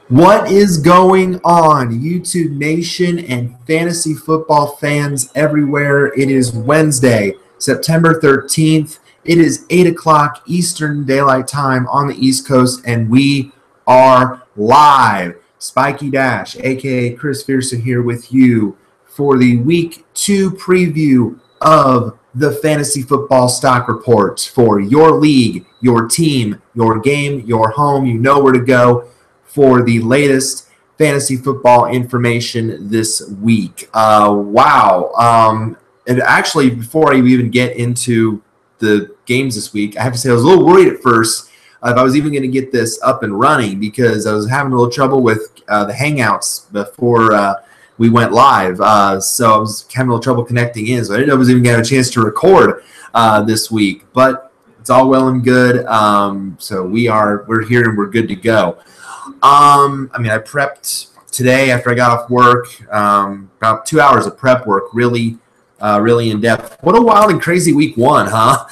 What is going on, YouTube Nation and fantasy football fans everywhere? It is Wednesday, September 13th. It is 8 o'clock Eastern Daylight Time on the East Coast, and we are live. Spiky Dash, a.k.a. Chris Fierce, here with you for the Week 2 preview of the Fantasy Football Stock Report for your league, your team, your game, your home. You know where to go for the latest fantasy football information this week. And actually, before I even get into the games this week, I have to say I was a little worried at first if I was even going to get this up and running because I was having a little trouble with the Hangouts before we went live. So I was having a little trouble connecting in, so I didn't know if I was even going to have a chance to record this week. But it's all well and good. So we're here and we're good to go. I prepped today after I got off work, about 2 hours of prep work, really in depth. What a wild and crazy week one, huh?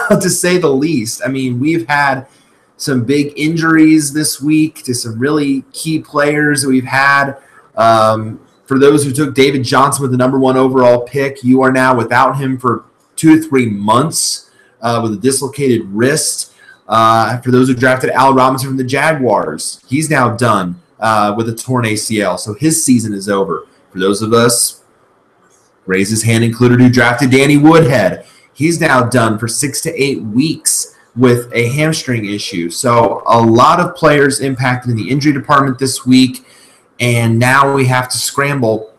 To say the least. I mean, we've had some big injuries this week to some really key players that we've had. For those who took David Johnson with the number 1 overall pick, you are now without him for 2 to 3 months with a dislocated wrist. For those who drafted Al Robinson from the Jaguars, he's now done with a torn ACL, so his season is over. For those of us, raise his hand included, who drafted Danny Woodhead, he's now done for 6 to 8 weeks with a hamstring issue. So a lot of players impacted in the injury department this week, and now we have to scramble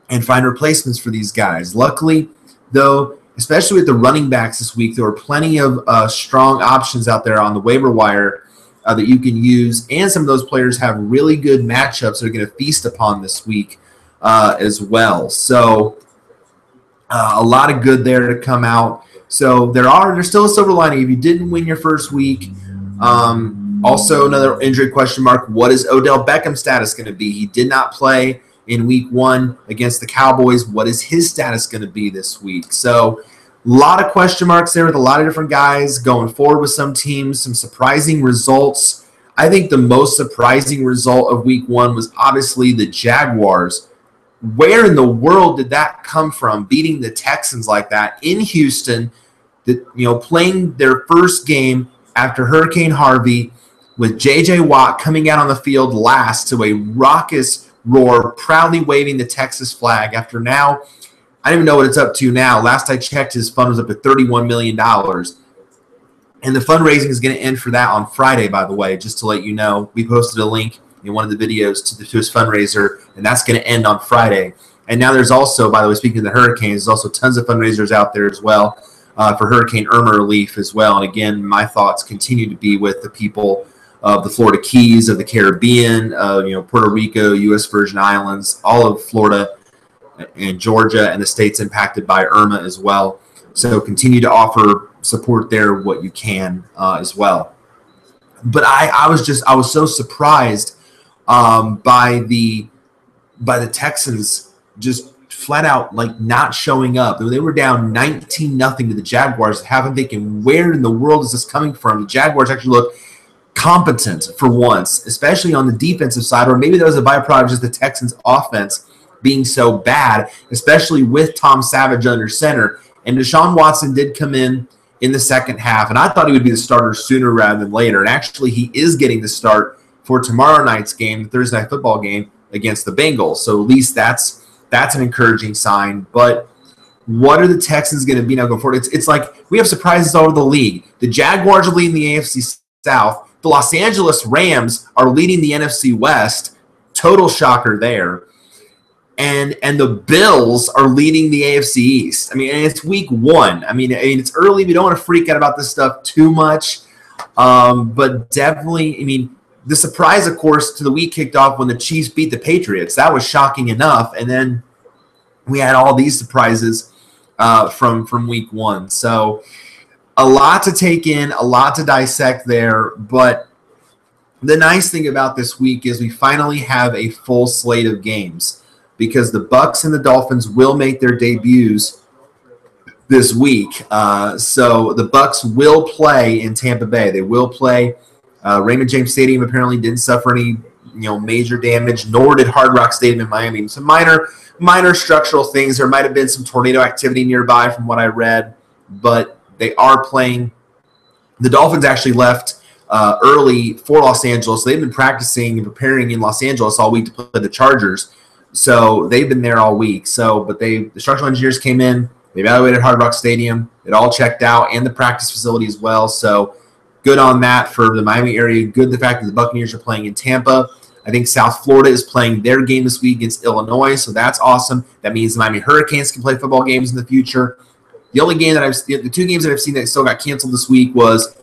and find replacements for these guys. Luckily, though, especially with the running backs this week, there were plenty of strong options out there on the waiver wire that you can use, and some of those players have really good matchups that are going to feast upon this week as well. So a lot of good there to come out. So there's still a silver lining if you didn't win your first week. Also, another injury question mark: what is Odell Beckham's status going to be? He did not play in week 1 against the Cowboys. What is his status going to be this week? So a lot of question marks there with a lot of different guys going forward with some teams, some surprising results. I think the most surprising result of week 1 was obviously the Jaguars. Where in the world did that come from, beating the Texans like that in Houston, playing their first game after Hurricane Harvey, with J.J. Watt coming out on the field last to a raucous roar, proudly waving the Texas flag after now, I don't even know what it's up to now. Last I checked, his fund was up to $31 million. And the fundraising is going to end for that on Friday, by the way, just to let you know. We posted a link in one of the videos to his fundraiser, and that's going to end on Friday. And now there's also, by the way, speaking of the hurricanes, there's also tons of fundraisers out there as well for Hurricane Irma relief as well. And again, my thoughts continue to be with the people of the Florida Keys, of the Caribbean, Puerto Rico, U.S. Virgin Islands, all of Florida and Georgia, and the states impacted by Irma as well. So continue to offer support there what you can as well. But I was so surprised by the Texans just flat out not showing up. They were down 19-0 to the Jaguars. Haven't thinking, where in the world is this coming from? The Jaguars actually look competent for once, especially on the defensive side, or maybe that was a byproduct of just the Texans' offense being so bad, especially with Tom Savage under center. And Deshaun Watson did come in the second half, and I thought he would be the starter sooner rather than later. And actually, he is getting the start for tomorrow night's game, the Thursday night football game against the Bengals. So at least that's an encouraging sign. But what are the Texans going to be now going forward? It's like we have surprises all over the league. The Jaguars are leading the AFC South. The Los Angeles Rams are leading the NFC West. Total shocker there. And the Bills are leading the AFC East. I mean, and it's week 1. I mean, it's early. We don't want to freak out about this stuff too much. But definitely, the surprise, of course, to the week kicked off when the Chiefs beat the Patriots. That was shocking enough. And then we had all these surprises from week 1. So a lot to take in, a lot to dissect there. But the nice thing about this week is we finally have a full slate of games, because the Bucs and the Dolphins will make their debuts this week. So the Bucs will play in Tampa Bay. They will play. Raymond James Stadium apparently didn't suffer any major damage, nor did Hard Rock Stadium in Miami. Some minor structural things. There might have been some tornado activity nearby from what I read, but they are playing. The Dolphins actually left early for Los Angeles. They've been practicing and preparing in Los Angeles all week to play the Chargers. So they've been there all week. The structural engineers came in. They evaluated Hard Rock Stadium. It all checked out, and the practice facility as well. So good on that for the Miami area. Good the fact that the Buccaneers are playing in Tampa. I think South Florida is playing their game this week against Illinois, so that's awesome. That means the Miami Hurricanes can play football games in the future. The only game the two games that I've seen that still got canceled this week was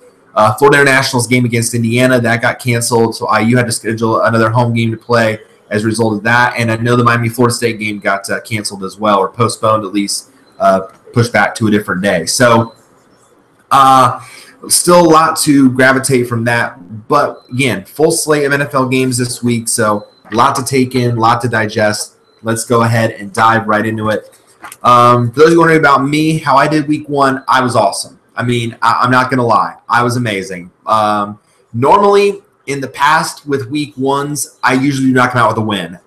Florida International's game against Indiana. That got canceled, so IU had to schedule another home game to play as a result of that. And I know the Miami-Florida State game got canceled as well, or postponed at least, pushed back to a different day. So still a lot to gravitate from that. But, again, full slate of NFL games this week, so a lot to take in, a lot to digest. Let's go ahead and dive right into it. For those who are wondering about me, how I did week one, I was awesome. I mean, I'm not going to lie. I was amazing. Normally, in the past with week ones, I usually do not come out with a win.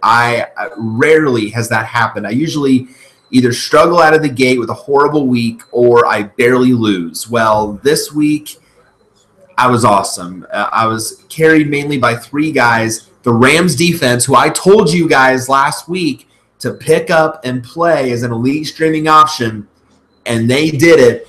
Rarely has that happened. I usually either struggle out of the gate with a horrible week or I barely lose. Well, this week, I was awesome. I was carried mainly by three guys. The Rams defense, who I told you guys last week to pick up and play as an elite streaming option, and they did it.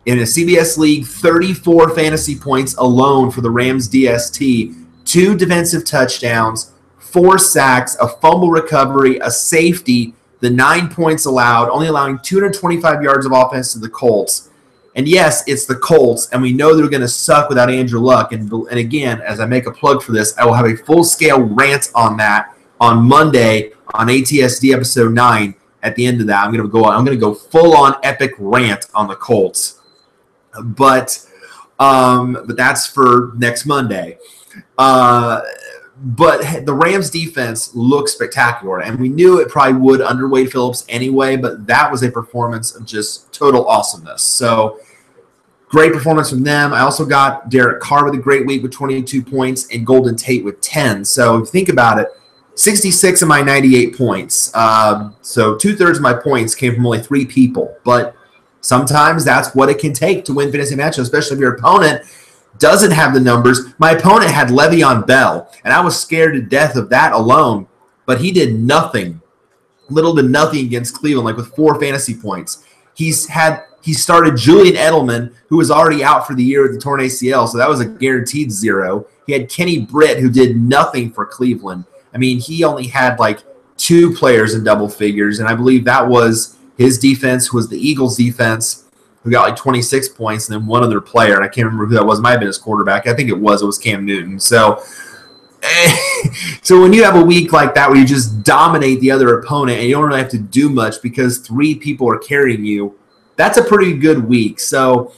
In a CBS League, 34 fantasy points alone for the Rams DST, 2 defensive touchdowns, 4 sacks, a fumble recovery, a safety, the 9 points allowed, only allowing 225 yards of offense to the Colts. And yes, it's the Colts, and we know they're going to suck without Andrew Luck. And again, as I make a plug for this, I will have a full-scale rant on that on Monday on ATSD episode 9. At the end of that, I'm going to go full-on epic rant on the Colts. But that's for next Monday. But the Rams defense looked spectacular, and we knew it probably would under Wade Phillips anyway, but that was a performance of just total awesomeness. So great performance from them. I also got Derek Carr with a great week with 22 points and Golden Tate with 10. So if you think about it, 66 of my 98 points. So two-thirds of my points came from only 3 people, but sometimes that's what it can take to win fantasy matchups, especially if your opponent doesn't have the numbers. My opponent had Le'Veon Bell, and I was scared to death of that alone, but he did nothing, little to nothing against Cleveland, like with 4 fantasy points. He started Julian Edelman, who was already out for the year with the torn ACL, so that was a guaranteed 0. He had Kenny Britt, who did nothing for Cleveland. I mean, he only had like 2 players in double figures, and I believe that was his defense, was the Eagles' defense, who got like 26 points, and then one other player, and I can't remember who that was. Might have been his quarterback. I think it was Cam Newton. So when you have a week like that where you just dominate the other opponent and you don't really have to do much because 3 people are carrying you, that's a pretty good week. So,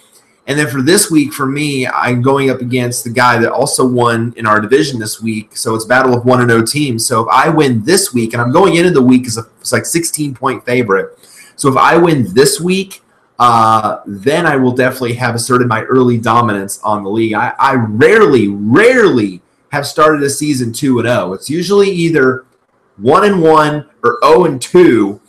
and then for this week, for me, I'm going up against the guy that also won in our division this week. So it's battle of 1-0 teams. So if I win this week, and I'm going into the week as it's like 16-point favorite. So if I win this week, then I will definitely have asserted my early dominance on the league. I rarely have started a season 2-0. It's usually either 1-1 or 0-2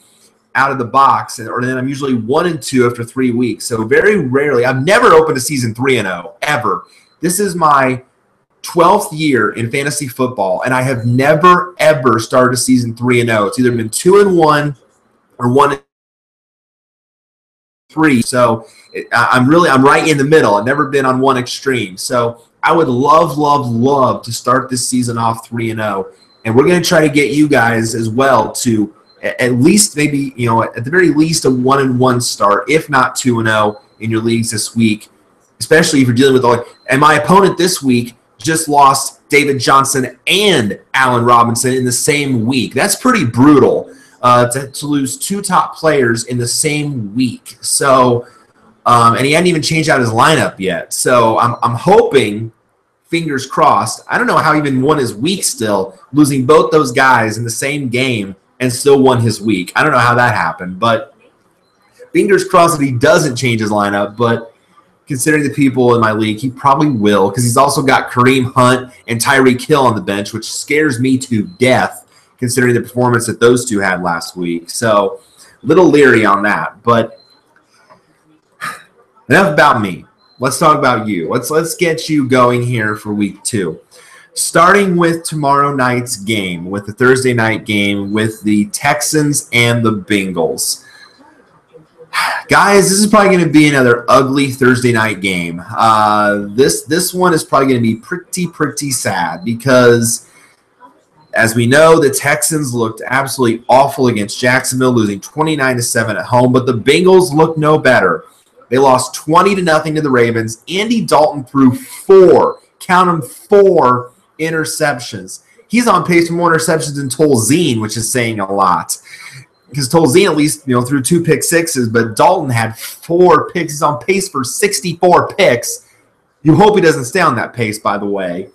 out of the box, or then I'm usually 1-2 after 3 weeks. So very rarely, I've never opened a season 3-0 ever. This is my 12th year in fantasy football, and I have never ever started a season 3-0. It's either been 2-1 or 1-3. So I'm right in the middle. I've never been on one extreme. So I would love to start this season off 3-0, and we're going to try to get you guys as well to at least maybe, at the very least a 1-1 start, if not 2-0 in your leagues this week, especially if you're dealing with and my opponent this week just lost David Johnson and Allen Robinson in the same week. That's pretty brutal. To lose 2 top players in the same week. So, and he hadn't even changed out his lineup yet. So I'm hoping, fingers crossed, I don't know how he even won his week still, losing both those guys in the same game and still won his week. I don't know how that happened, but fingers crossed that he doesn't change his lineup. But considering the people in my league, he probably will, because he's also got Kareem Hunt and Tyreek Hill on the bench, which scares me to death considering the performance that those two had last week. So a little leery on that. But enough about me. Let's talk about you. Let's get you going here for week 2. Starting with tomorrow night's game, with the Thursday night game with the Texans and the Bengals. Guys, this is probably going to be another ugly Thursday night game. This one is probably going to be pretty sad because, as we know, the Texans looked absolutely awful against Jacksonville, losing 29-7 at home, but the Bengals looked no better. They lost 20-0 to the Ravens. Andy Dalton threw 4 interceptions. He's on pace for more interceptions than Tolzien, which is saying a lot. Because Tolzien at least threw 2 pick sixes, but Dalton had 4 picks. He's on pace for 64 picks. You hope he doesn't stay on that pace, by the way.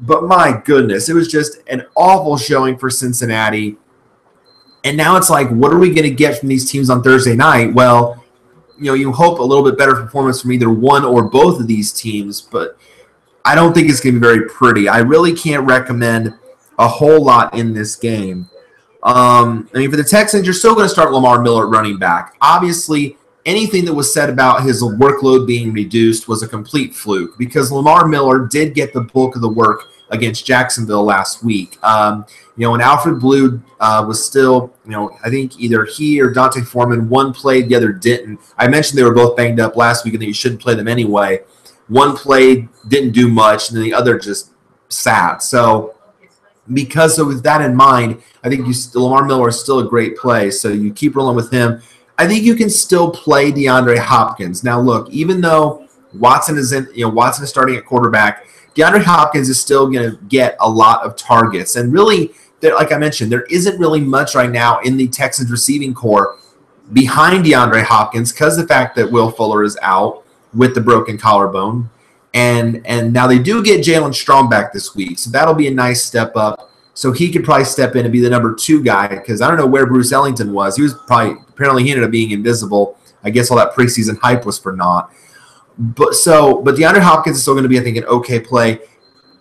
But my goodness, it was just an awful showing for Cincinnati. And now it's like, what are we going to get from these teams on Thursday night? Well, you hope a little bit better performance from either one or both of these teams, but I don't think it's going to be very pretty. I really can't recommend a whole lot in this game. For the Texans, you're still going to start Lamar Miller at running back. Obviously, anything that was said about his workload being reduced was a complete fluke because Lamar Miller did get the bulk of the work against Jacksonville last week. And Alfred Blue was still, I think either he or Dante Foreman, one played, the other didn't. I mentioned they were both banged up last week and that you shouldn't play them anyway. One played, didn't do much, and then the other just sat. So because with that in mind, I think Lamar Miller is still a great play, so you keep rolling with him. I think you can still play DeAndre Hopkins. Now, look, even though Watson is starting at quarterback, DeAndre Hopkins is still going to get a lot of targets. And really, like I mentioned, there isn't really much right now in the Texans receiving core behind DeAndre Hopkins because of the fact that Will Fuller is out with the broken collarbone. And now they do get Jalen Strong back this week, so that'll be a nice step up. So he could probably step in and be the number 2 guy because I don't know where Bruce Ellington was. Apparently he ended up being invisible. I guess all that preseason hype was for naught. But DeAndre Hopkins is still going to be, I think, an okay play.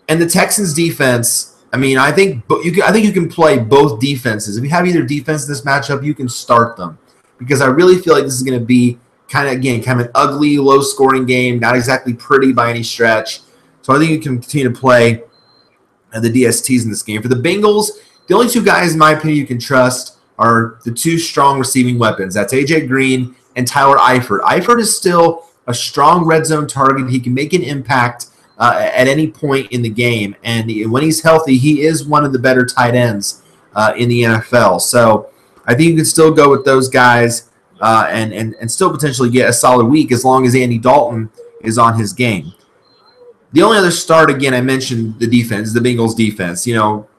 And the Texans defense, I think you can play both defenses. If you have either defense in this matchup, you can start them because I really feel like this is going to be kind of an ugly, low-scoring game, not exactly pretty by any stretch. So I think you can continue to play the DSTs in this game. For the Bengals, the only 2 guys, in my opinion, you can trust are the 2 strong receiving weapons. That's A.J. Green and Tyler Eifert. Eifert is still a strong red zone target. He can make an impact at any point in the game. And when he's healthy, he is one of the better tight ends in the NFL. So I think you can still go with those guys and still potentially get a solid week as long as Andy Dalton is on his game. The only other start, again, I mentioned the defense, the Bengals defense.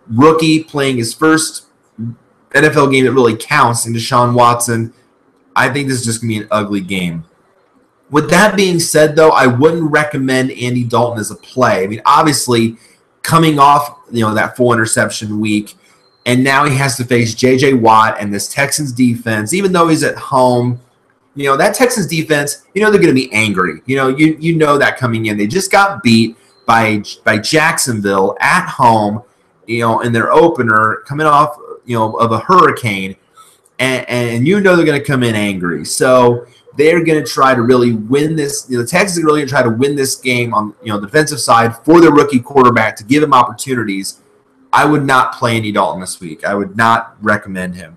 Rookie playing his first NFL game that really counts in Deshaun Watson. I think this is just going to be an ugly game. With that being said, though, I wouldn't recommend Andy Dalton as a play. Obviously, coming off that 4 interception week, and now he has to face J.J. Watt and this Texans defense, even though he's at home. That Texans defense, they're going to be angry. You know that coming in. They just got beat by Jacksonville at home, in their opener, coming off, of a hurricane. And they're going to come in angry. So they're going to try to really win this. The Texans are really going to try to win this game on the defensive side for their rookie quarterback to give him opportunities. I would not play Andy Dalton this week. I would not recommend him.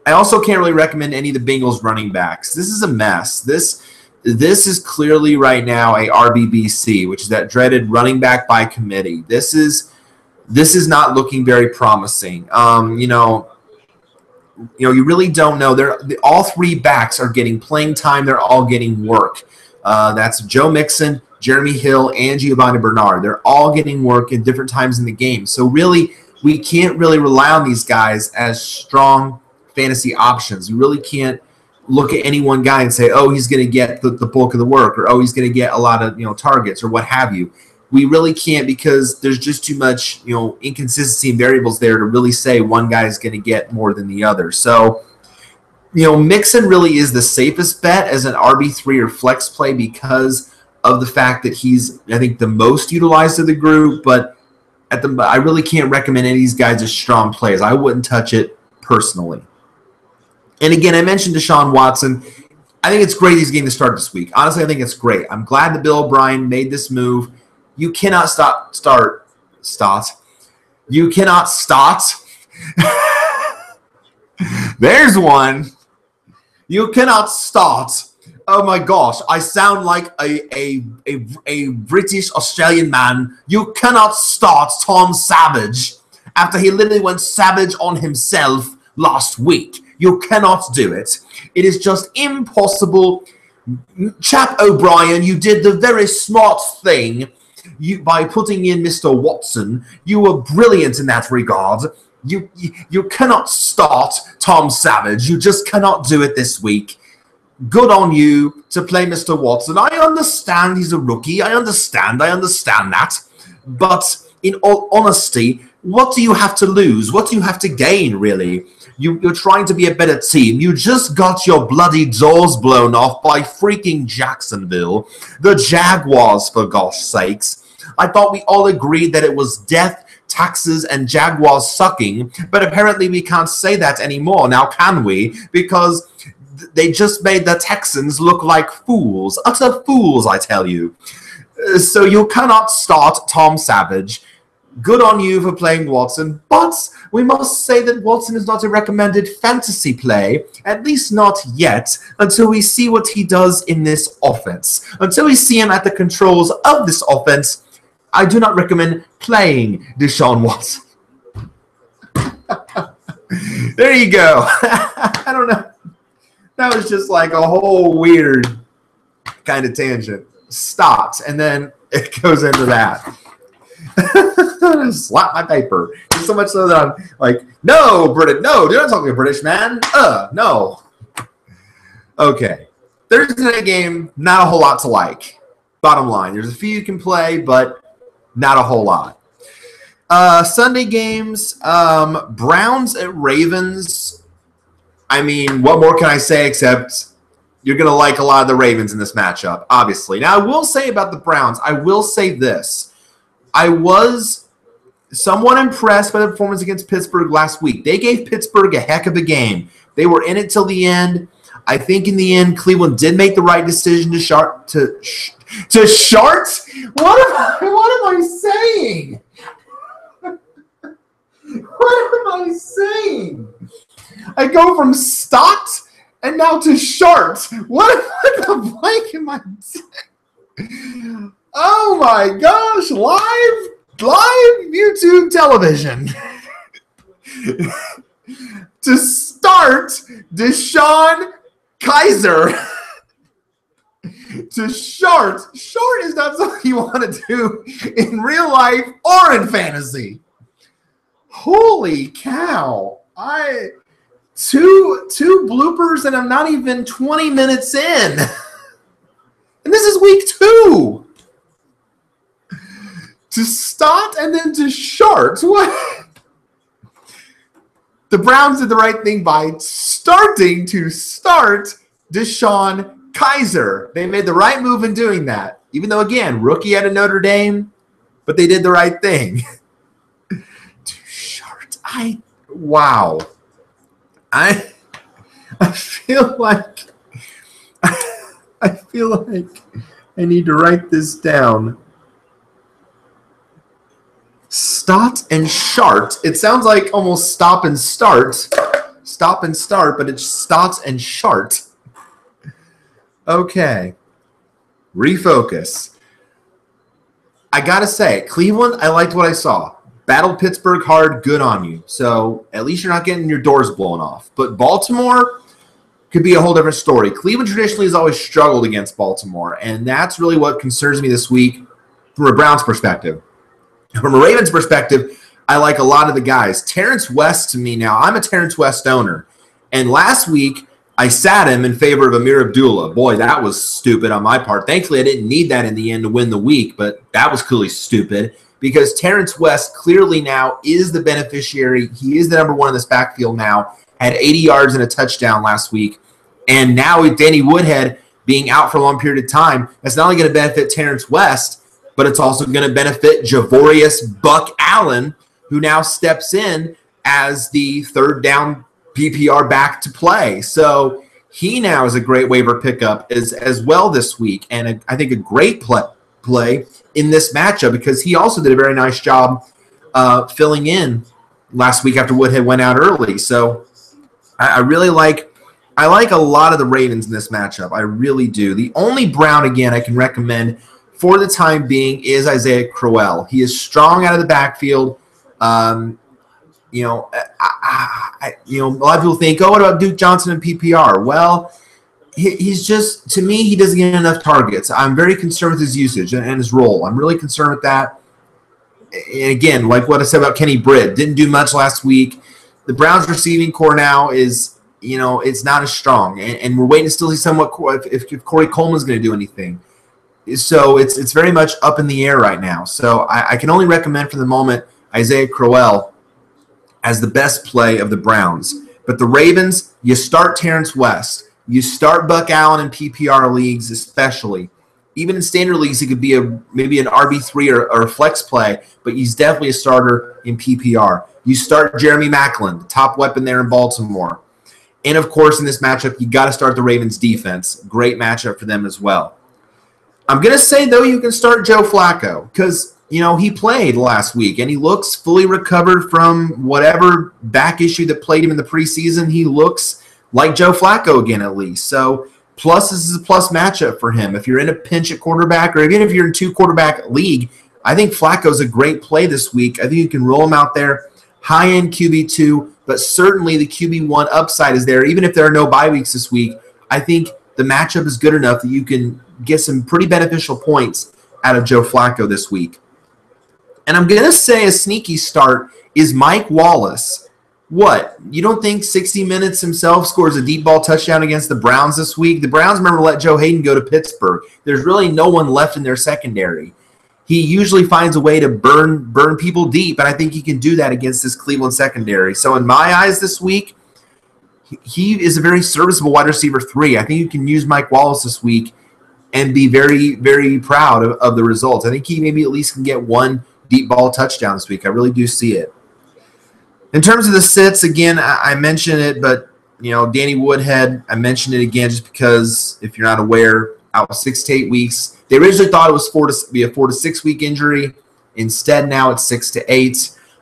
I also can't really recommend any of the Bengals running backs. This is a mess. This is clearly right now a RBBC, which is that dreaded running back by committee. This is not looking very promising. You really don't know. All 3 backs are getting playing time. They're all getting work. That's Joe Mixon, Jeremy Hill, and Giovanni Bernard. They're all getting work at different times in the game. So really, we can't really rely on these guys as strong fantasy options. You really can't look at any one guy and say, oh, he's going to get the bulk of the work, or oh, he's going to get a lot of targets, or what have you. We really can't because there's just too much inconsistency and variables there to really say one guy is going to get more than the other. So Mixon really is the safest bet as an RB3 or flex play because of the fact that he's, I think, the most utilized of the group. But I really can't recommend any of these guys as strong players. I wouldn't touch it personally. And again, I mentioned Deshaun Watson. I think it's great he's getting the start this week. Honestly, I think it's great. I'm glad that Bill O'Brien made this move. You cannot start. You cannot start. There's one. You cannot start. Oh my gosh, I sound like a British Australian man. You cannot start Tom Savage after he literally went savage on himself last week. You cannot do it. It is just impossible. Chap O'Brien, you did the very smart thing by putting in Mr. Watson. You were brilliant in that regard. You cannot start Tom Savage. You just cannot do it this week. Good on you to play Mr. Watson. I understand he's a rookie. I understand that. But in all honesty, what do you have to lose? What do you have to gain, really? You're trying to be a better team. You just got your bloody doors blown off by freaking Jacksonville. The Jaguars, for gosh sakes. I thought we all agreed that it was death, taxes, and Jaguars sucking, but apparently we can't say that anymore now, can we? Because they just made the Texans look like fools. Utter fools, I tell you. So you cannot start Tom Savage. Good on you for playing Watson, but we must say that Watson is not a recommended fantasy play, at least not yet, until we see what he does in this offense. Until we see him at the controls of this offense, I do not recommend playing Deshaun Watson. There you go. I don't know. That was just like a whole weird kind of tangent. Stops, and then it goes into that. Slap my paper. Just so much so that I'm like, no, British, no, do not talk to a British man. No. Okay. Thursday night game, not a whole lot to like. Bottom line. There's a few you can play, but not a whole lot. Sunday games, Browns at Ravens. I mean, what more can I say except you're going to like a lot of the Ravens in this matchup, obviously. Now, I will say about the Browns, I will say this. I was somewhat impressed by the performance against Pittsburgh last week. They gave Pittsburgh a heck of a game. They were in it till the end. I think in the end, Cleveland did make the right decision to shart. What am I saying? What am I saying? I go from stot and now to shart. What the blank am I saying? Oh my gosh, live YouTube television. To start Deshaun Kaiser. To shart is not something you want to do in real life or in fantasy. Holy cow. Two bloopers and I'm not even 20 minutes in. And this is week 2. To start and then to shart. What? The Browns did the right thing by starting to start Deshaun Kaiser. They made the right move in doing that. Even though, again, rookie out of Notre Dame, but they did the right thing. To shart. Wow. I feel like I need to write this down. Stot and shart. It sounds like almost stop and start. Stop and start, but it's stot and shart. Okay. Refocus. I gotta say, Cleveland, I liked what I saw. Battled Pittsburgh hard, good on you. So at least you're not getting your doors blown off. But Baltimore could be a whole different story. Cleveland traditionally has always struggled against Baltimore, and that's really what concerns me this week from a Browns perspective. From a Ravens perspective, I like a lot of the guys. Terrence West, to me now, I'm a Terrence West owner. And last week, I sat him in favor of Amir Abdullah. Boy, that was stupid on my part. Thankfully, I didn't need that in the end to win the week, but that was clearly stupid because Terrence West clearly now is the beneficiary. He is the number one in this backfield now. had 80 yards and a touchdown last week. And now with Danny Woodhead being out for a long period of time, that's not only going to benefit Terrence West, but it's also going to benefit Javorius Buck Allen, who now steps in as the third down PPR back to play. So he now is a great waiver pickup as well this week, and I think a great play in this matchup because he also did a very nice job filling in last week after Woodhead went out early. So I really like a lot of the Ravens in this matchup. I really do. The only Brown, again, I can recommend for the time being is Isaiah Crowell. He is strong out of the backfield. A lot of people think, oh, what about Duke Johnson and PPR? Well, he's just, to me, he doesn't get enough targets. I'm very concerned with his usage and his role. I'm really concerned with that. And again, like what I said about Kenny Britt, didn't do much last week. The Browns receiving core now is, it's not as strong. And we're waiting to still see somewhat if Corey Coleman's going to do anything. So it's very much up in the air right now. So I can only recommend for the moment Isaiah Crowell as the best play of the Browns. But the Ravens, you start Terrence West. You start Buck Allen in PPR leagues especially. Even in standard leagues, he could be maybe an RB3 or a flex play, but he's definitely a starter in PPR. You start Jeremy Maclin, the top weapon there in Baltimore. And, of course, in this matchup, you got to start the Ravens defense. Great matchup for them as well. I'm going to say, though, you can start Joe Flacco because, he played last week, and he looks fully recovered from whatever back issue that played him in the preseason. He looks like Joe Flacco again, at least. So, plus, this is a plus matchup for him. If you're in a pinch at quarterback or even if you're in two-quarterback league, I think Flacco's a great play this week. I think you can roll him out there, high-end QB2, but certainly the QB1 upside is there. Even if there are no bye weeks this week, I think the matchup is good enough that you can get some pretty beneficial points out of Joe Flacco this week. And I'm going to say a sneaky start is Mike Wallace. What? You don't think 60 Minutes himself scores a deep ball touchdown against the Browns this week? The Browns, remember, let Joe Hayden go to Pittsburgh. There's really no one left in their secondary. He usually finds a way to burn people deep, and I think he can do that against this Cleveland secondary. So in my eyes this week, he is a very serviceable wide receiver 3. I think you can use Mike Wallace this week and be very, very proud of the results. I think he maybe at least can get one deep ball touchdown this week. I really do see it. In terms of the sits, again, I mentioned it, but, Danny Woodhead, I mentioned it again just because, if you're not aware, out 6 to 8 weeks. They originally thought it was 4 to 6 week injury. Instead, now it's 6 to 8.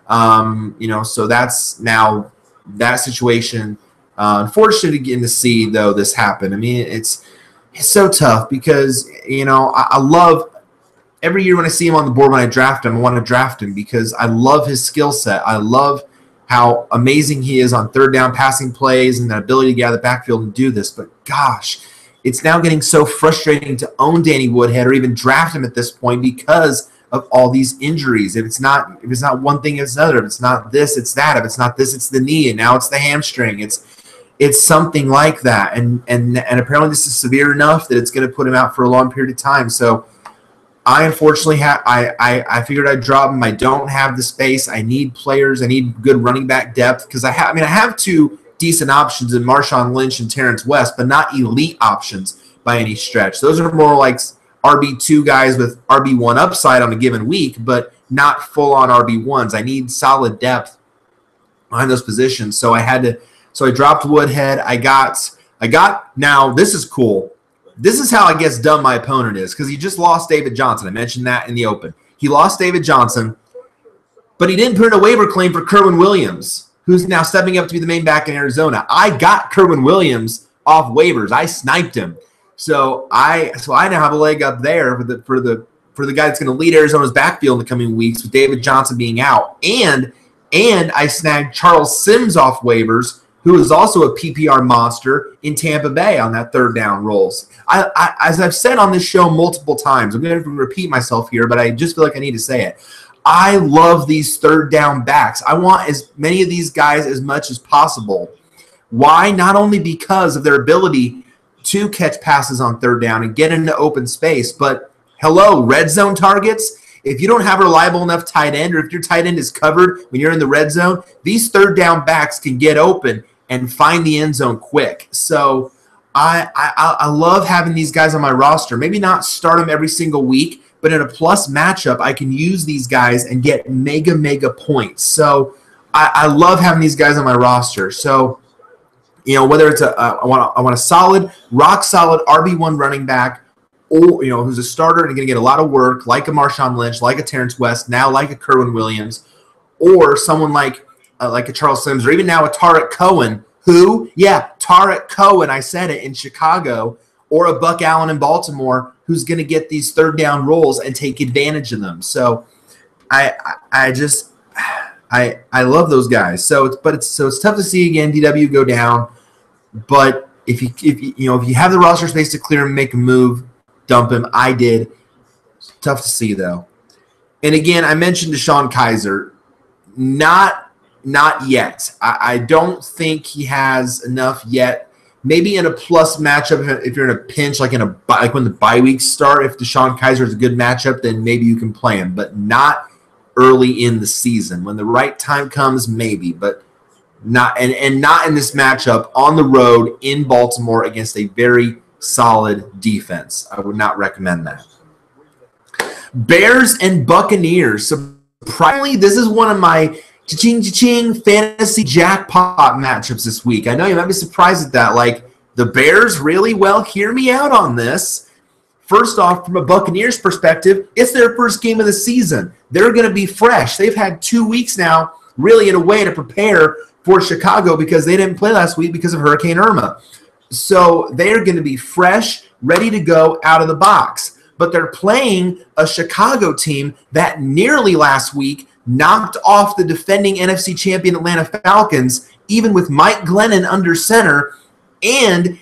So that's now that situation. Unfortunate again to see, though, this happen. I mean, it's so tough because, I love every year when I see him on the board when I draft him, I want to draft him because I love his skill set. I love how amazing he is on third down passing plays and the ability to get out of the backfield and do this. But, gosh, it's now getting so frustrating to own Danny Woodhead or even draft him at this point because of all these injuries. If it's not one thing, it's another. If it's not this, it's that. If it's not this, it's the knee, and now it's the hamstring. It's something like that, and apparently this is severe enough that it's going to put him out for a long period of time. So I unfortunately I figured I'd drop him. I don't have the space. I need players. I need good running back depth because I have 2 decent options in Marshawn Lynch and Terrence West, but not elite options by any stretch. Those are more like RB2 guys with RB1 upside on a given week, but not full-on RB1s. I need solid depth on those positions. So I dropped Woodhead. I got now this is cool. This is how I guess dumb my opponent is because he just lost David Johnson. I mentioned that in the open. He lost David Johnson, but he didn't put in a waiver claim for Kerwin Williams, who's now stepping up to be the main back in Arizona. I got Kerwin Williams off waivers. I sniped him. So I now have a leg up there for the guy that's going to lead Arizona's backfield in the coming weeks with David Johnson being out. And I snagged Charles Sims off waivers, who is also a PPR monster in Tampa Bay on that third down rolls. As I've said on this show multiple times, I'm going to repeat myself here, but I just feel like I need to say it. I love these third down backs. I want as many of these guys as much as possible. Why? Not only because of their ability to catch passes on third down and get into open space, but hello, red zone targets. If you don't have a reliable enough tight end, or if your tight end is covered when you're in the red zone, these third down backs can get open and find the end zone quick. So I love having these guys on my roster. Maybe not start them every single week, but in a plus matchup, I can use these guys and get mega points. So I love having these guys on my roster. So, whether it's I want a solid, rock solid RB1 running back, or who's a starter and going to get a lot of work, like a Marshawn Lynch, like a Terrence West, now like a Kerwin Williams, or someone like a Charles Sims, or even now a Tarek Cohen. Tarek Cohen, I said it, in Chicago, or a Buck Allen in Baltimore, who's going to get these third down roles and take advantage of them. So I love those guys. So it's tough to see again DW go down, but if you have the roster space to clear and make a move, dump him. I did. It's tough to see though. And again, I mentioned DeShone Kizer. Not yet. I don't think he has enough yet. Maybe in a plus matchup, if you're in a pinch, like when the bye weeks start, if DeShone Kizer is a good matchup, then maybe you can play him, but not early in the season. When the right time comes, maybe, but not and not in this matchup on the road in Baltimore against a very solid defense. I would not recommend that. Bears and Buccaneers. Surprisingly, this is one of my cha-ching fantasy jackpot matchups this week. I know you might be surprised at that. Like, the Bears, really? Well, hear me out on this. First off, from a Buccaneers perspective, it's their first game of the season. They're going to be fresh. They've had 2 weeks now, really, in a way, to prepare for Chicago because they didn't play last week because of Hurricane Irma. So they're going to be fresh, ready to go out of the box. But they're playing a Chicago team that nearly last week knocked off the defending NFC champion Atlanta Falcons, even with Mike Glennon under center, and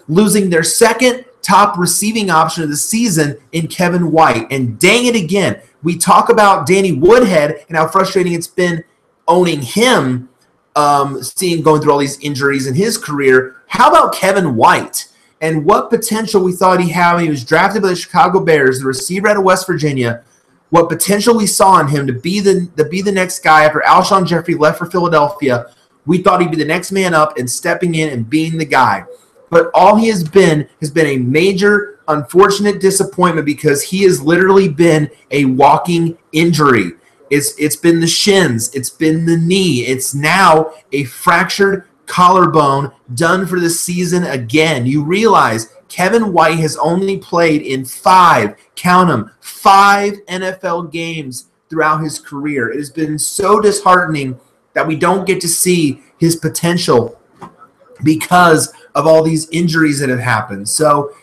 losing their second top receiving option of the season in Kevin White. And dang it again, we talk about Danny Woodhead and how frustrating it's been owning him, going through all these injuries in his career. How about Kevin White and what potential we thought he had when he was drafted by the Chicago Bears, the receiver out of West Virginia? What potential we saw in him to be the next guy after Alshon Jeffrey left for Philadelphia. We thought he'd be the next man up and stepping in and being the guy. But all he has been a major, unfortunate disappointment because he has literally been a walking injury. It's been the shins. It's been the knee. It's now a fractured collarbone, done for the season again. You realize Kevin White has only played in 5 NFL games throughout his career. It has been so disheartening that we don't get to see his potential because of all these injuries that have happened. So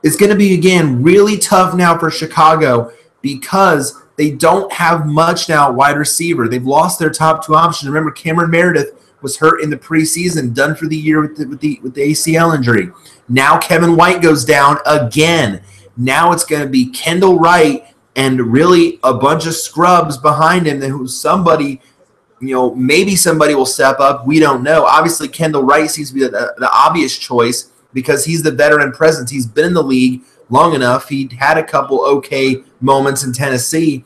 it's going to be, again, really tough now for Chicago because they don't have much now at wide receiver. They've lost their top 2 options. Remember, Cameron Meredith was hurt in the preseason, done for the year with the ACL injury. Now Kevin White goes down again. Now it's going to be Kendall Wright and really a bunch of scrubs behind him. Who somebody, maybe somebody will step up. We don't know. Obviously, Kendall Wright seems to be the obvious choice because he's the veteran presence. He's been in the league long enough. He had a couple okay moments in Tennessee.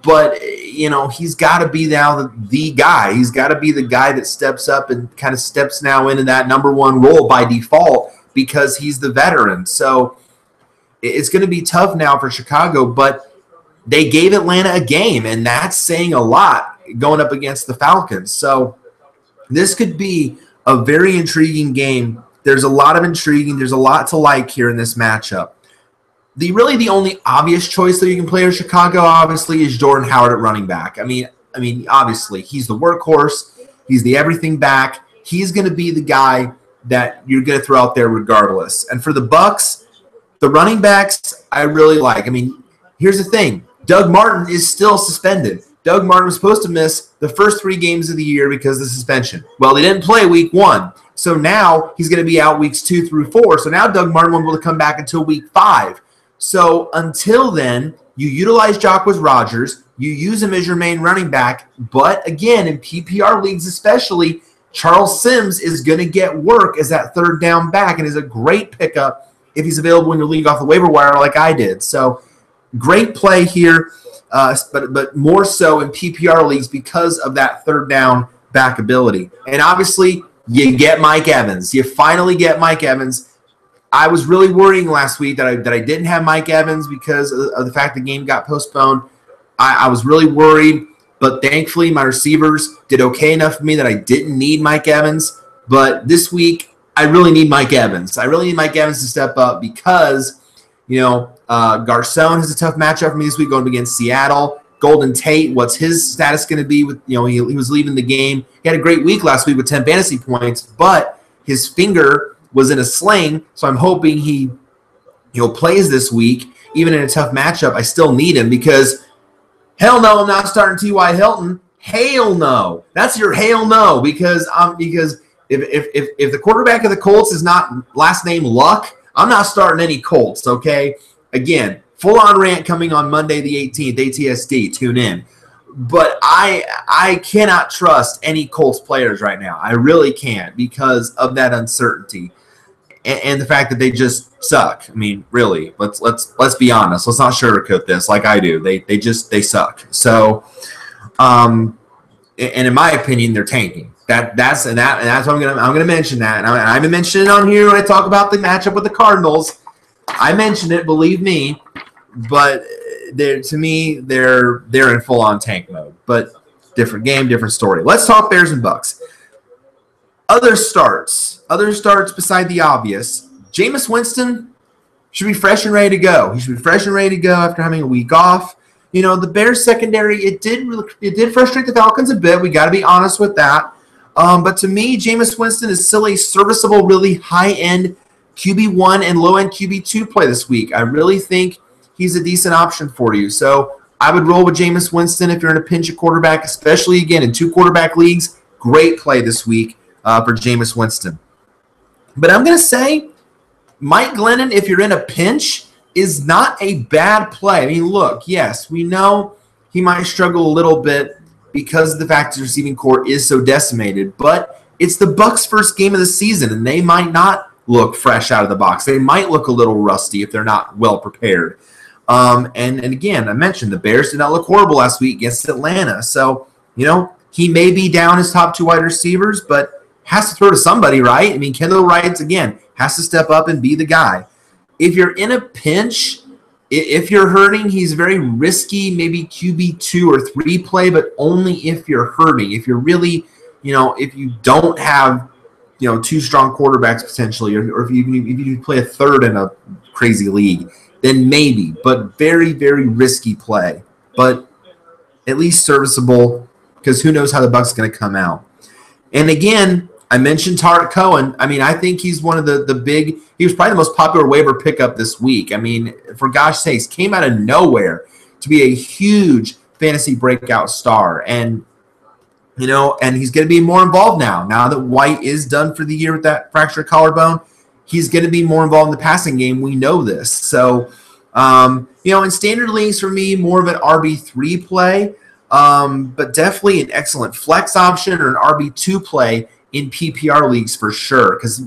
But, he's got to be now the guy. He's got to be the guy that steps up and kind of steps now into that number 1 role by default because he's the veteran. So it's going to be tough now for Chicago, but they gave Atlanta a game, and that's saying a lot going up against the Falcons. So this could be a very intriguing game. There's a lot of intriguing. There's a lot to like here in this matchup. The only obvious choice that you can play with Chicago, obviously, is Jordan Howard at running back. I mean, obviously, he's the workhorse. He's the everything back. He's going to be the guy that you're going to throw out there regardless. And for the Bucs, the running backs, I really like. I mean, here's the thing. Doug Martin is still suspended. Doug Martin was supposed to miss the first 3 games of the year because of the suspension. Well, they didn't play week 1. So now he's going to be out weeks 2 through 4. So now Doug Martin won't be able to come back until week 5. So until then, you utilize Jacquizz Rodgers, you use him as your main running back, but again, in PPR leagues especially, Charles Sims is going to get work as that third down back and is a great pickup if he's available in your league off the waiver wire like I did. So great play here, but more so in PPR leagues because of that third down back ability. And obviously, you get Mike Evans. You finally get Mike Evans. I was really worrying last week that I didn't have Mike Evans because of the fact the game got postponed. I was really worried, but thankfully my receivers did okay enough for me that I didn't need Mike Evans. But this week, I really need Mike Evans. I really need Mike Evans to step up because, Garcon has a tough matchup for me this week going against Seattle. Golden Tate, what's his status going to be? With he was leaving the game. He had a great week last week with 10 fantasy points, but his finger was in a sling, so I'm hoping he plays this week. Even in a tough matchup, I still need him because hell no, I'm not starting T.Y. Hilton. Hail no. That's your hail no because if the quarterback of the Colts is not last name Luck, I'm not starting any Colts, okay? Again, full-on rant coming on Monday the 18th, ATSD. Tune in. But I cannot trust any Colts players right now. I really can't because of that uncertainty and the fact that they just suck. I mean, really, let's be honest. Let's not sugarcoat this like I do. They suck. So, and in my opinion, they're tanking. That's what I'm gonna mention that. And I've been mentioning it on here when I talk about the matchup with the Cardinals. I mentioned it, believe me. But to me, they're in full-on tank mode. But different game, different story. Let's talk Bears and Bucks. Other starts beside the obvious. Jameis Winston should be fresh and ready to go. He should be fresh and ready to go after having a week off. The Bears secondary, it did frustrate the Falcons a bit. We got to be honest with that. But to me, Jameis Winston is still a serviceable, really high-end QB1 and low-end QB2 play this week. I really think he's a decent option for you. So I would roll with Jameis Winston if you're in a pinch at quarterback, especially, again, in 2 quarterback leagues. Great play this week for Jameis Winston. But I'm going to say Mike Glennon, if you're in a pinch, is not a bad play. I mean, look, yes, we know he might struggle a little bit because of the fact his receiving core is so decimated. But it's the Bucs' first game of the season, and they might not look fresh out of the box. They might look a little rusty if they're not well prepared. And again, I mentioned the Bears did not look horrible last week against Atlanta. So, he may be down his top 2 wide receivers, but has to throw to somebody, right? I mean, Kendall Wright, again, has to step up and be the guy. If you're in a pinch, if you're hurting, he's very risky, maybe QB2 or 3 play, but only if you're hurting. If you're really, if you don't have, 2 strong quarterbacks potentially, or if you play a third in a crazy league, then maybe, but very, very risky play. But at least serviceable because who knows how the Bucs are going to come out. And again, I mentioned Tarek Cohen. I mean, I think he's one of the big – he was probably the most popular waiver pickup this week. I mean, for gosh sakes, came out of nowhere to be a huge fantasy breakout star. And, and he's going to be more involved now that White is done for the year with that fractured collarbone. He's going to be more involved in the passing game. We know this. So, in standard leagues for me, more of an RB3 play, but definitely an excellent flex option or an RB2 play in PPR leagues for sure. Because,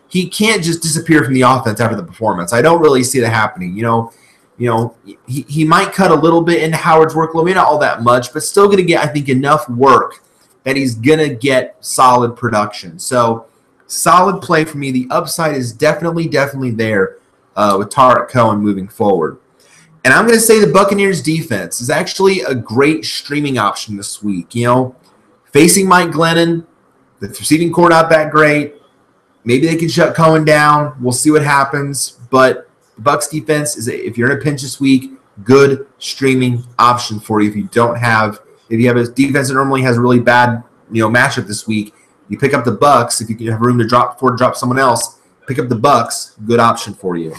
he can't just disappear from the offense after the performance. I don't really see that happening. He might cut a little bit into Howard's workload, maybe not all that much, but still going to get, I think, enough work that he's going to get solid production. So, solid play for me. The upside is definitely there with Tarek Cohen moving forward. And I'm going to say the Buccaneers defense is actually a great streaming option this week. Facing Mike Glennon, the receiving core not that great. Maybe they can shut Cohen down. We'll see what happens. But the Bucs defense is, if you're in a pinch this week, good streaming option for you. If you have a defense that normally has a really bad matchup this week, you pick up the Bucs. If you have room to drop someone else, pick up the Bucs. Good option for you.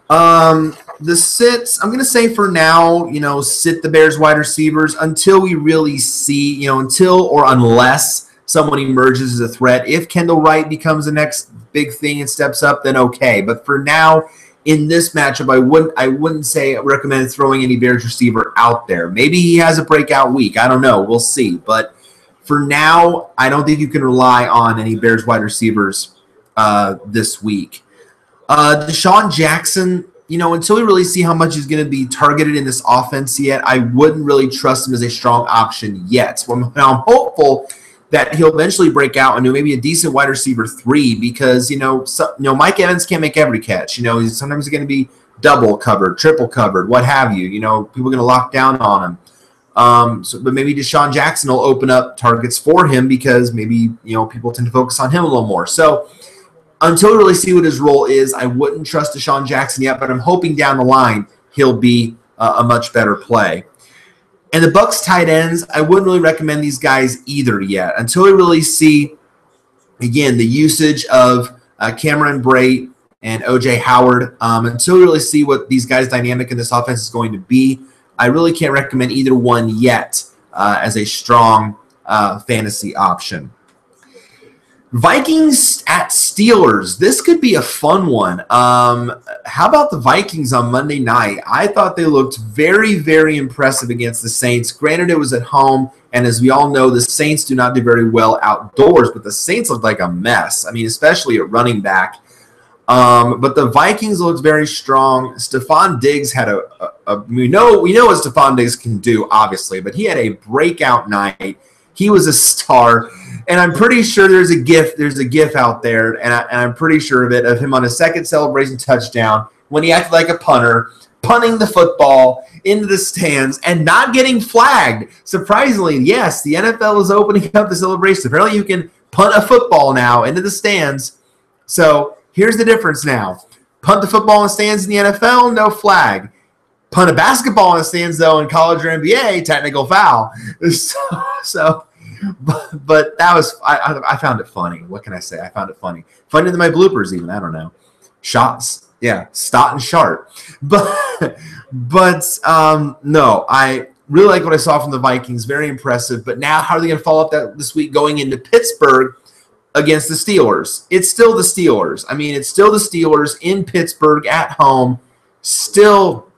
The sits, I'm going to say for now, sit the Bears wide receivers until we really see, until or unless someone emerges as a threat. If Kendall Wright becomes the next big thing and steps up, then okay. But for now, in this matchup, I wouldn't say recommend throwing any Bears receiver out there. Maybe he has a breakout week. I don't know. We'll see. But for now, I don't think you can rely on any Bears wide receivers this week. Deshaun Jackson, until we really see how much he's going to be targeted in this offense yet, I wouldn't really trust him as a strong option yet. So I'm hopeful that he'll eventually break out into maybe a decent wide receiver 3 because, Mike Evans can't make every catch. He's sometimes going to be double covered, triple covered, what have you. People are going to lock down on him. But maybe Deshaun Jackson will open up targets for him because maybe, people tend to focus on him a little more. So until we really see what his role is, I wouldn't trust Deshaun Jackson yet, but I'm hoping down the line he'll be a much better play. And the Bucs tight ends, I wouldn't really recommend these guys either yet until we really see, again, the usage of Cameron Brate and O.J. Howard. Until we really see what these guys' dynamic in this offense is going to be, I really can't recommend either one yet as a strong fantasy option. Vikings at Steelers. This could be a fun one. How about the Vikings on Monday night? I thought they looked very, very impressive against the Saints. Granted, it was at home, and as we all know, the Saints do not do very well outdoors, but the Saints looked like a mess. I mean, especially at running back. But the Vikings looked very strong. Stephon Diggs had we know what Stephon Diggs can do, obviously, but he had a breakout night. He was a star, and I'm pretty sure there's a gif out there, and I'm pretty sure of it, of him on a second celebration touchdown when he acted like a punter, punting the football into the stands and not getting flagged. Surprisingly, yes, the NFL is opening up the celebration. Apparently you can punt a football now into the stands. So here's the difference now. Punt the football in the stands in the NFL, no flag. Punt a basketball in the stands, though, in college or NBA, technical foul. But that was I found it funny. What can I say? I found it funny. Funnier than my bloopers, even. I don't know. Shots, yeah, Stott and Sharp. But no, I really like what I saw from the Vikings. Very impressive. But now, how are they going to follow up that this week going into Pittsburgh against the Steelers? It's still the Steelers. I mean, it's still the Steelers in Pittsburgh at home. Still,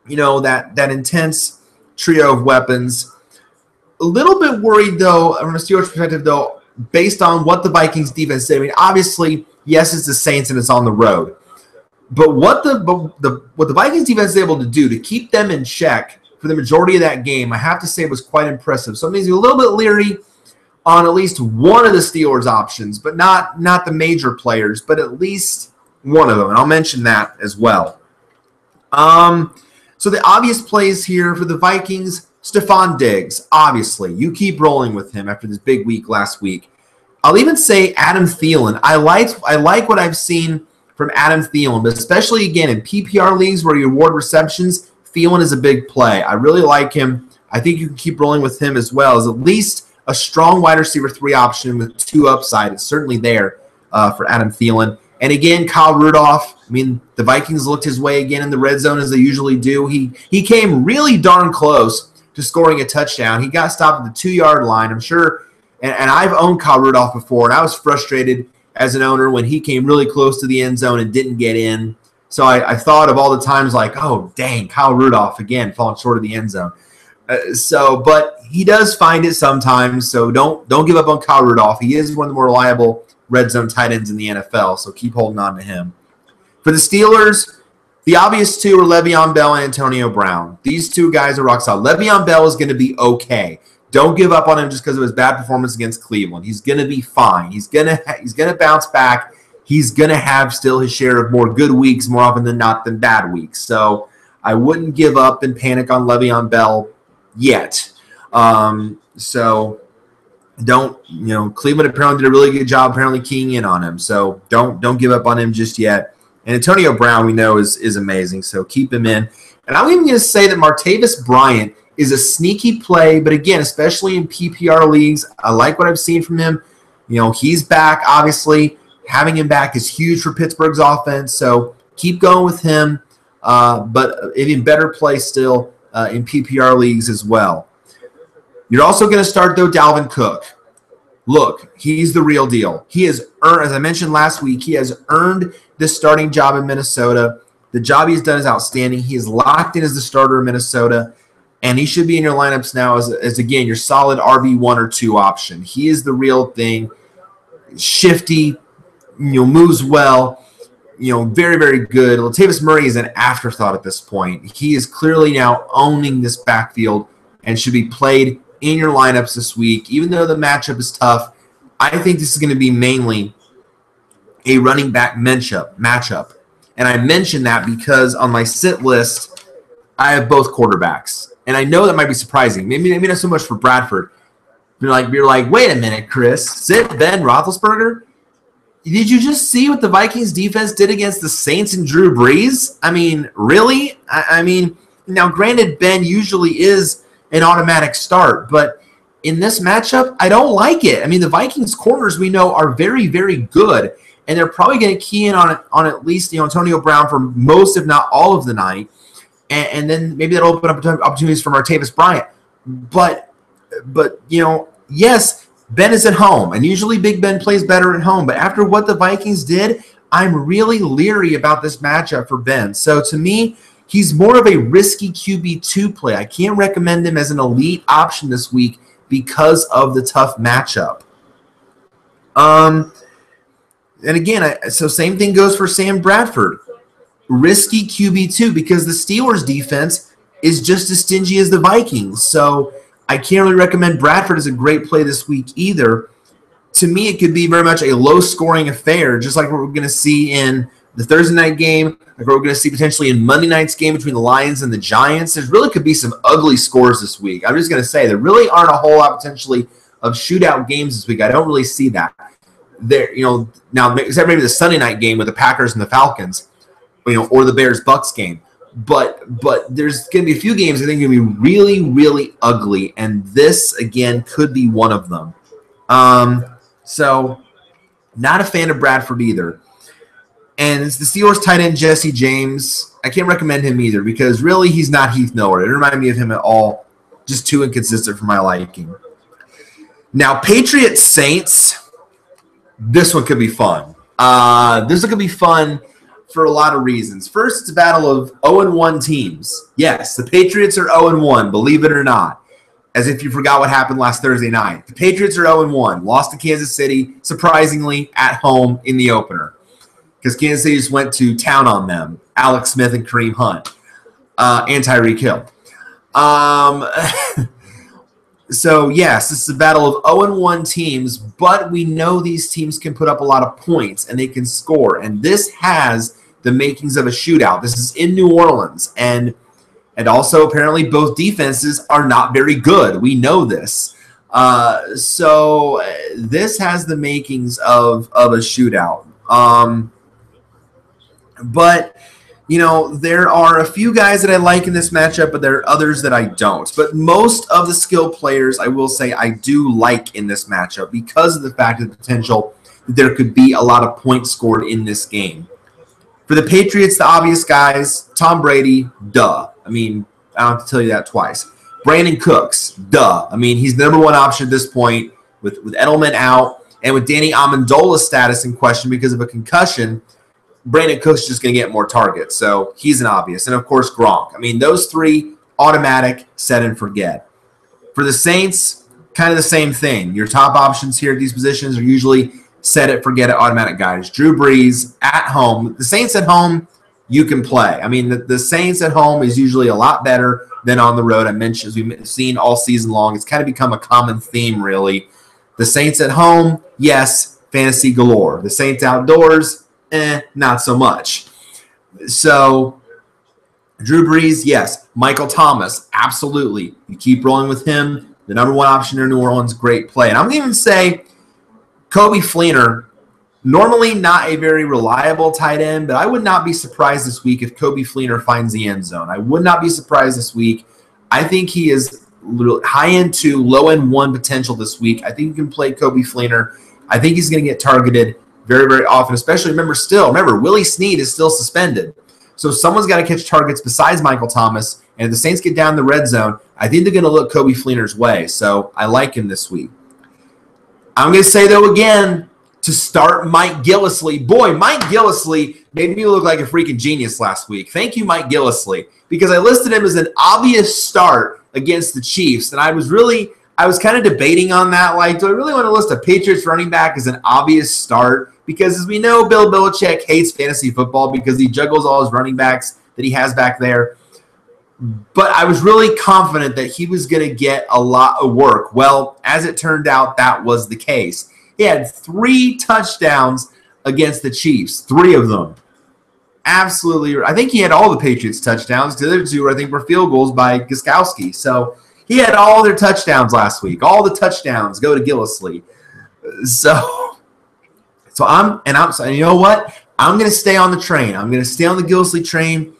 that intense trio of weapons. A little bit worried, though, from a Steelers perspective, though, based on what the Vikings defense did. I mean, obviously, yes, it's the Saints and it's on the road. But what the Vikings defense is able to do to keep them in check for the majority of that game, I have to say, was quite impressive. So it means you're a little bit leery on at least one of the Steelers' options, but not the major players, but at least one of them. And I'll mention that as well. So the obvious plays here for the Vikings, Stephon Diggs, obviously. You keep rolling with him after this big week last week. I'll even say Adam Thielen. I like what I've seen from Adam Thielen, but especially, again, in PPR leagues where you award receptions, Thielen is a big play. I really like him. I think you can keep rolling with him as well as at least a strong wide receiver 3 option with 2 upside. It's certainly there for Adam Thielen. And again, Kyle Rudolph, I mean, the Vikings looked his way again in the red zone as they usually do. He came really darn close to scoring a touchdown. He got stopped at the 2-yard line. I'm sure, and I've owned Kyle Rudolph before, and I was frustrated as an owner when he came really close to the end zone and didn't get in. So I thought of all the times like, oh, dang, Kyle Rudolph again falling short of the end zone. But he does find it sometimes, so don't give up on Kyle Rudolph. He is one of the more reliable red zone tight ends in the NFL, so keep holding on to him. For the Steelers, the obvious 2 are Le'Veon Bell and Antonio Brown. These 2 guys are rock solid. Le'Veon Bell is going to be okay. Don't give up on him just because of his bad performance against Cleveland. He's going to be fine. He's going to bounce back. He's going to have still his share of more good weeks more often than not than bad weeks. So I wouldn't give up and panic on Le'Veon Bell yet. So don't, Cleveland apparently did a really good job apparently keying in on him. So don't give up on him just yet. And Antonio Brown, we know, is amazing. So keep him in. And I'm even going to say that Martavis Bryant is a sneaky play. But again, especially in PPR leagues, I like what I've seen from him. He's back, obviously. Having him back is huge for Pittsburgh's offense. So keep going with him. But even better play still in PPR leagues as well. You're also going to start, though, Dalvin Cook. Look, he's the real deal. He has earned, as I mentioned last week, he has earned this starting job in Minnesota. The job he's done is outstanding. He is locked in as the starter in Minnesota, and he should be in your lineups now as again, your solid RB1 or 2 option. He is the real thing. Shifty, moves well. very, very good. Latavius Murray is an afterthought at this point. He is clearly now owning this backfield and should be played in your lineups this week. Even though the matchup is tough, I think this is going to be mainly a running back matchup. And I mention that because on my sit list, I have both quarterbacks. And I know that might be surprising. Maybe not so much for Bradford. You're like, wait a minute, Chris. Sit Ben Roethlisberger? Did you just see what the Vikings defense did against the Saints and Drew Brees? I mean, really? I mean, now granted, Ben usually is an automatic start, but in this matchup, I don't like it. I mean, the Vikings corners we know are very, very good, and they're probably going to key in on at least Antonio Brown for most, if not all, of the night, and then maybe that'll open up opportunities for Martavis Bryant. But yes. Ben is at home, and usually Big Ben plays better at home. But after what the Vikings did, I'm really leery about this matchup for Ben. So to me, he's more of a risky QB2 play. I can't recommend him as an elite option this week because of the tough matchup. And again, so same thing goes for Sam Bradford. Risky QB2 because the Steelers' defense is just as stingy as the Vikings. So I can't really recommend Bradford as a great play this week either. To me, it could be very much a low-scoring affair, just like what we're going to see in the Thursday night game, like what we're going to see potentially in Monday night's game between the Lions and the Giants. There really could be some ugly scores this week. I'm just going to say there really aren't a whole lot potentially of shootout games this week. I don't really see that. Now except maybe the Sunday night game with the Packers and the Falcons, or the Bears-Bucks game. But there's going to be a few games I think are going to be really, really ugly, and this, again, could be one of them. So not a fan of Bradford either. And it's the Steelers tight end Jesse James. I can't recommend him either because really he's not Heath Miller. It didn't remind me of him at all. Just too inconsistent for my liking. Now, Patriots Saints, this one could be fun. This one could be fun for a lot of reasons. First, it's a battle of 0-1 teams. Yes, the Patriots are 0-1, believe it or not. As if you forgot what happened last Thursday night. The Patriots are 0-1, lost to Kansas City, surprisingly, at home in the opener. Because Kansas City just went to town on them. Alex Smith and Kareem Hunt. And Tyreek Hill. So, yes, this is a battle of 0-1 teams, but we know these teams can put up a lot of points, and they can score. And this has the makings of a shootout. This is in New Orleans, and also apparently both defenses are not very good. We know this. So this has the makings of a shootout. But there are a few guys that I like in this matchup, but there are others that I don't. But most of the skill players, I will say, I do like in this matchup because of the fact of the potential that there could be a lot of points scored in this game. For the Patriots, the obvious guys, Tom Brady, duh. I mean, I don't have to tell you that twice. Brandon Cooks, duh. I mean, he's the number one option at this point with Edelman out and with Danny Amendola's status in question because of a concussion. Brandon Cooks is just going to get more targets, so he's an obvious. And, of course, Gronk. I mean, those three, automatic, set and forget. For the Saints, kind of the same thing. Your top options here at these positions are usually set it, forget it, automatic guys. Drew Brees at home. The Saints at home, you can play. I mean, the Saints at home is usually a lot better than on the road. I mentioned, as we've seen all season long, it's kind of become a common theme, really. The Saints at home, yes, fantasy galore. The Saints outdoors, not so much. So, Drew Brees, yes. Michael Thomas, absolutely. You keep rolling with him. The number one option in New Orleans, great play. And I'm going to even say Coby Fleener, normally not a very reliable tight end, but I would not be surprised this week if Coby Fleener finds the end zone. I would not be surprised this week. I think he is high-end 2, low-end 1 potential this week. I think you can play Coby Fleener. I think he's going to get targeted very, very often, especially, remember, Willie Snead is still suspended. So someone's got to catch targets besides Michael Thomas, and if the Saints get down the red zone, I think they're going to look Coby Fleener's way. So I like him this week. I'm going to say, though, again, to start Mike Gillislee. Boy, Mike Gillislee made me look like a freaking genius last week. Thank you, Mike Gillislee, because I listed him as an obvious start against the Chiefs, and I was kind of debating on that. Like, do I really want to list a Patriots running back as an obvious start because, as we know, Bill Belichick hates fantasy football because he juggles all his running backs that he has back there. But I was really confident that he was going to get a lot of work. Well, as it turned out, that was the case. He had 3 touchdowns against the Chiefs, 3 of them. Absolutely. I think he had all the Patriots' touchdowns. The other 2, I think, were field goals by Gostkowski. So he had all their touchdowns last week. All the touchdowns go to Gillislee. So you know what? I'm going to stay on the train. I'm going to stay on the Gillislee train.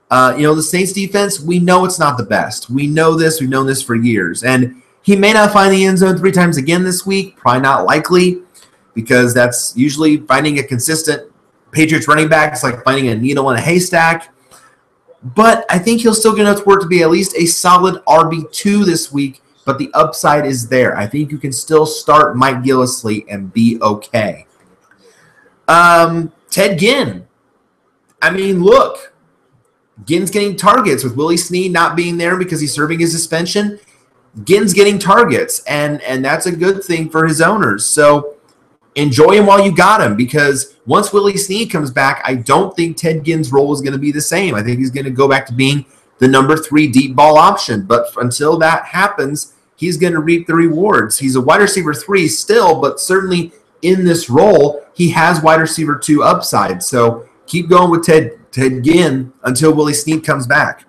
The Saints defense, we know it's not the best. We know this. We've known this for years. And he may not find the end zone 3 times again this week. Probably not likely, because that's usually finding a consistent Patriots running back. It's like finding a needle in a haystack. But I think he'll still get enough work to be at least a solid RB2 this week. But the upside is there. I think you can still start Mike Gillislee and be okay. Ted Ginn. I mean, look. Ginn's getting targets with Willie Snead not being there because he's serving his suspension. Ginn's getting targets, and that's a good thing for his owners. So enjoy him while you got him, because once Willie Snead comes back, I don't think Ted Ginn's role is going to be the same. I think he's going to go back to being the number 3 deep ball option. But until that happens, he's going to reap the rewards. He's a wide receiver 3 still, but certainly in this role, he has wide receiver 2 upside. So keep going with Ted Ginn until Willie Snead comes back.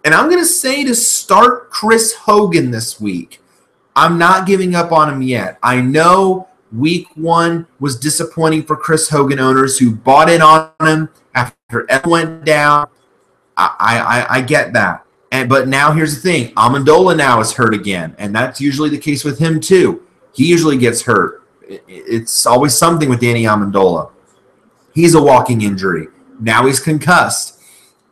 And I'm going to say to start Chris Hogan this week. I'm not giving up on him yet. I know week 1 was disappointing for Chris Hogan owners who bought in on him after everyone went down. I get that. But now here's the thing. Amendola now is hurt again, and that's usually the case with him too. He usually gets hurt. It's always something with Danny Amendola. He's a walking injury. Now he's concussed,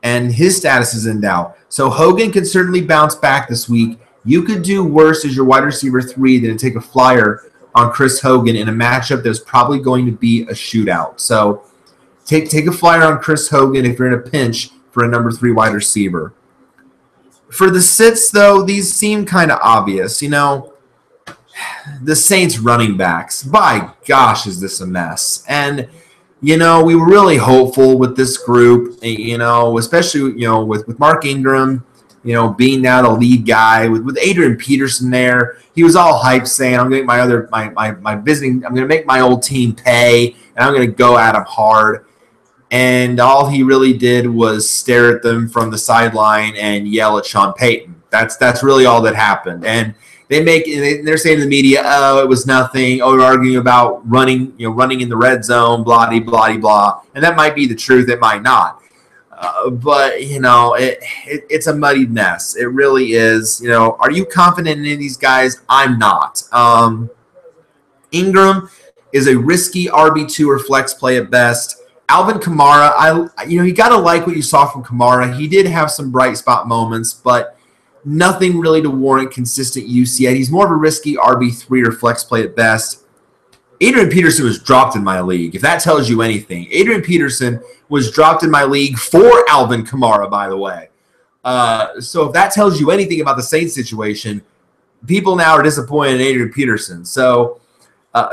and his status is in doubt. So Hogan can certainly bounce back this week. You could do worse as your wide receiver 3 than to take a flyer on Chris Hogan in a matchup that's probably going to be a shootout. So take a flyer on Chris Hogan if you're in a pinch for a number 3 wide receiver. For the sits, though, these seem kind of obvious. The Saints running backs, by gosh, is this a mess. And we were really hopeful with this group, especially, with Mark Ingram, being now the lead guy, with Adrian Peterson there. He was all hype saying, I'm going to make my old team pay, and I'm going to go at them hard. And all he really did was stare at them from the sideline and yell at Sean Payton. That's really all that happened. And they're saying to the media, oh, it was nothing. Oh, they're arguing about running in the red zone, blah, blah, blah, blah. And that might be the truth. It might not. But it's a muddied mess. It really is. Are you confident in any of these guys? I'm not. Ingram is a risky RB2 or flex play at best. Alvin Kamara, you got to like what you saw from Kamara. He did have some bright spot moments, but nothing really to warrant consistent use yet. He's more of a risky RB3 or flex play at best. Adrian Peterson was dropped in my league, if that tells you anything. Adrian Peterson was dropped in my league for Alvin Kamara, by the way. So if that tells you anything about the Saints situation, people now are disappointed in Adrian Peterson. So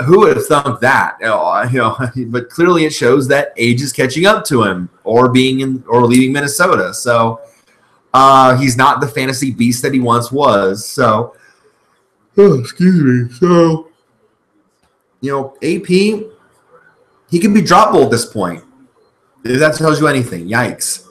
who would have thunk that? But clearly it shows that age is catching up to him, or leaving Minnesota. So he's not the fantasy beast that he once was. So, excuse me. So, AP, he can be droppable at this point. If that tells you anything, yikes.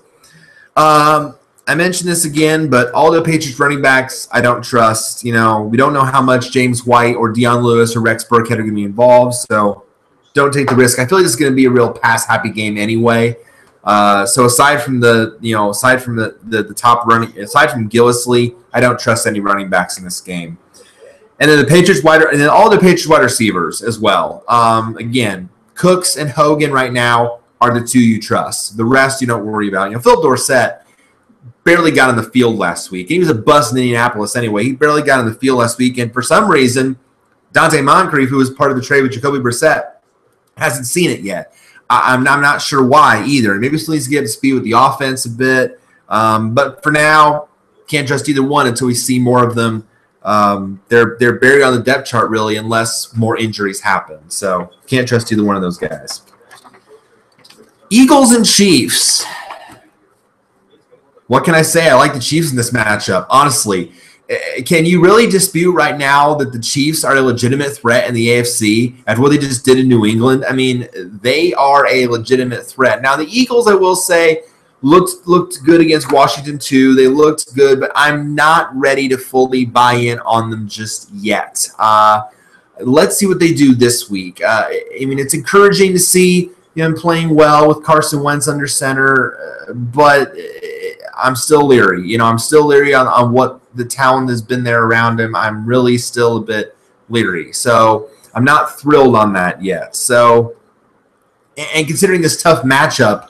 I mentioned this again, but all the Patriots running backs I don't trust. We don't know how much James White or Deion Lewis or Rex Burkhead are going to be involved, so don't take the risk. I feel like this is going to be a real pass-happy game anyway. So aside from the top running, aside from Gillislee, I don't trust any running backs in this game. And then all the Patriots wide receivers as well. Again, Cooks and Hogan right now are the 2 you trust. The rest you don't worry about. Philip Dorsett barely got on the field last week. He was a bust in Indianapolis anyway. He barely got on the field last week, and for some reason, Dante Moncrief, who was part of the trade with Jacoby Brissett, hasn't seen it yet. I'm not sure why either. Maybe still needs to get up to speed with the offense a bit. But for now, can't trust either one until we see more of them They're buried on the depth chart really, unless more injuries happen. So can't trust either one of those guys. Eagles and Chiefs. What can I say? I like the Chiefs in this matchup. Honestly, can you really dispute right now that the Chiefs are a legitimate threat in the AFC after what they just did in New England? I mean, they are a legitimate threat. Now, the Eagles, I will say, looked good against Washington too. They looked good, but I'm not ready to fully buy in on them just yet. Let's see what they do this week. I mean, it's encouraging to see him playing well with Carson Wentz under center, but I'm still leery. I'm still leery on what the talent has been there around him. I'm really still a bit leery. So I'm not thrilled on that yet. So, and considering this tough matchup,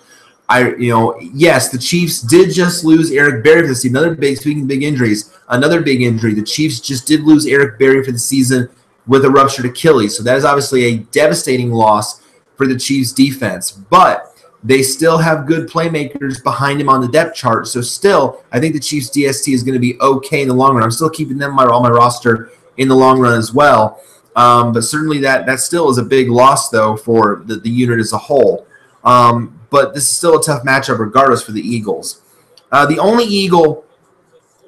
yes, the Chiefs did just lose Eric Berry for the season. Speaking of big injuries, another big injury. The Chiefs just did lose Eric Berry for the season with a ruptured Achilles. So that is obviously a devastating loss for the Chiefs defense. But they still have good playmakers behind him on the depth chart. So still, I think the Chiefs DST is going to be okay in the long run. I'm still keeping them on my roster in the long run as well. But certainly that still is a big loss, though, for the unit as a whole. But this is still a tough matchup regardless for the Eagles. The only Eagle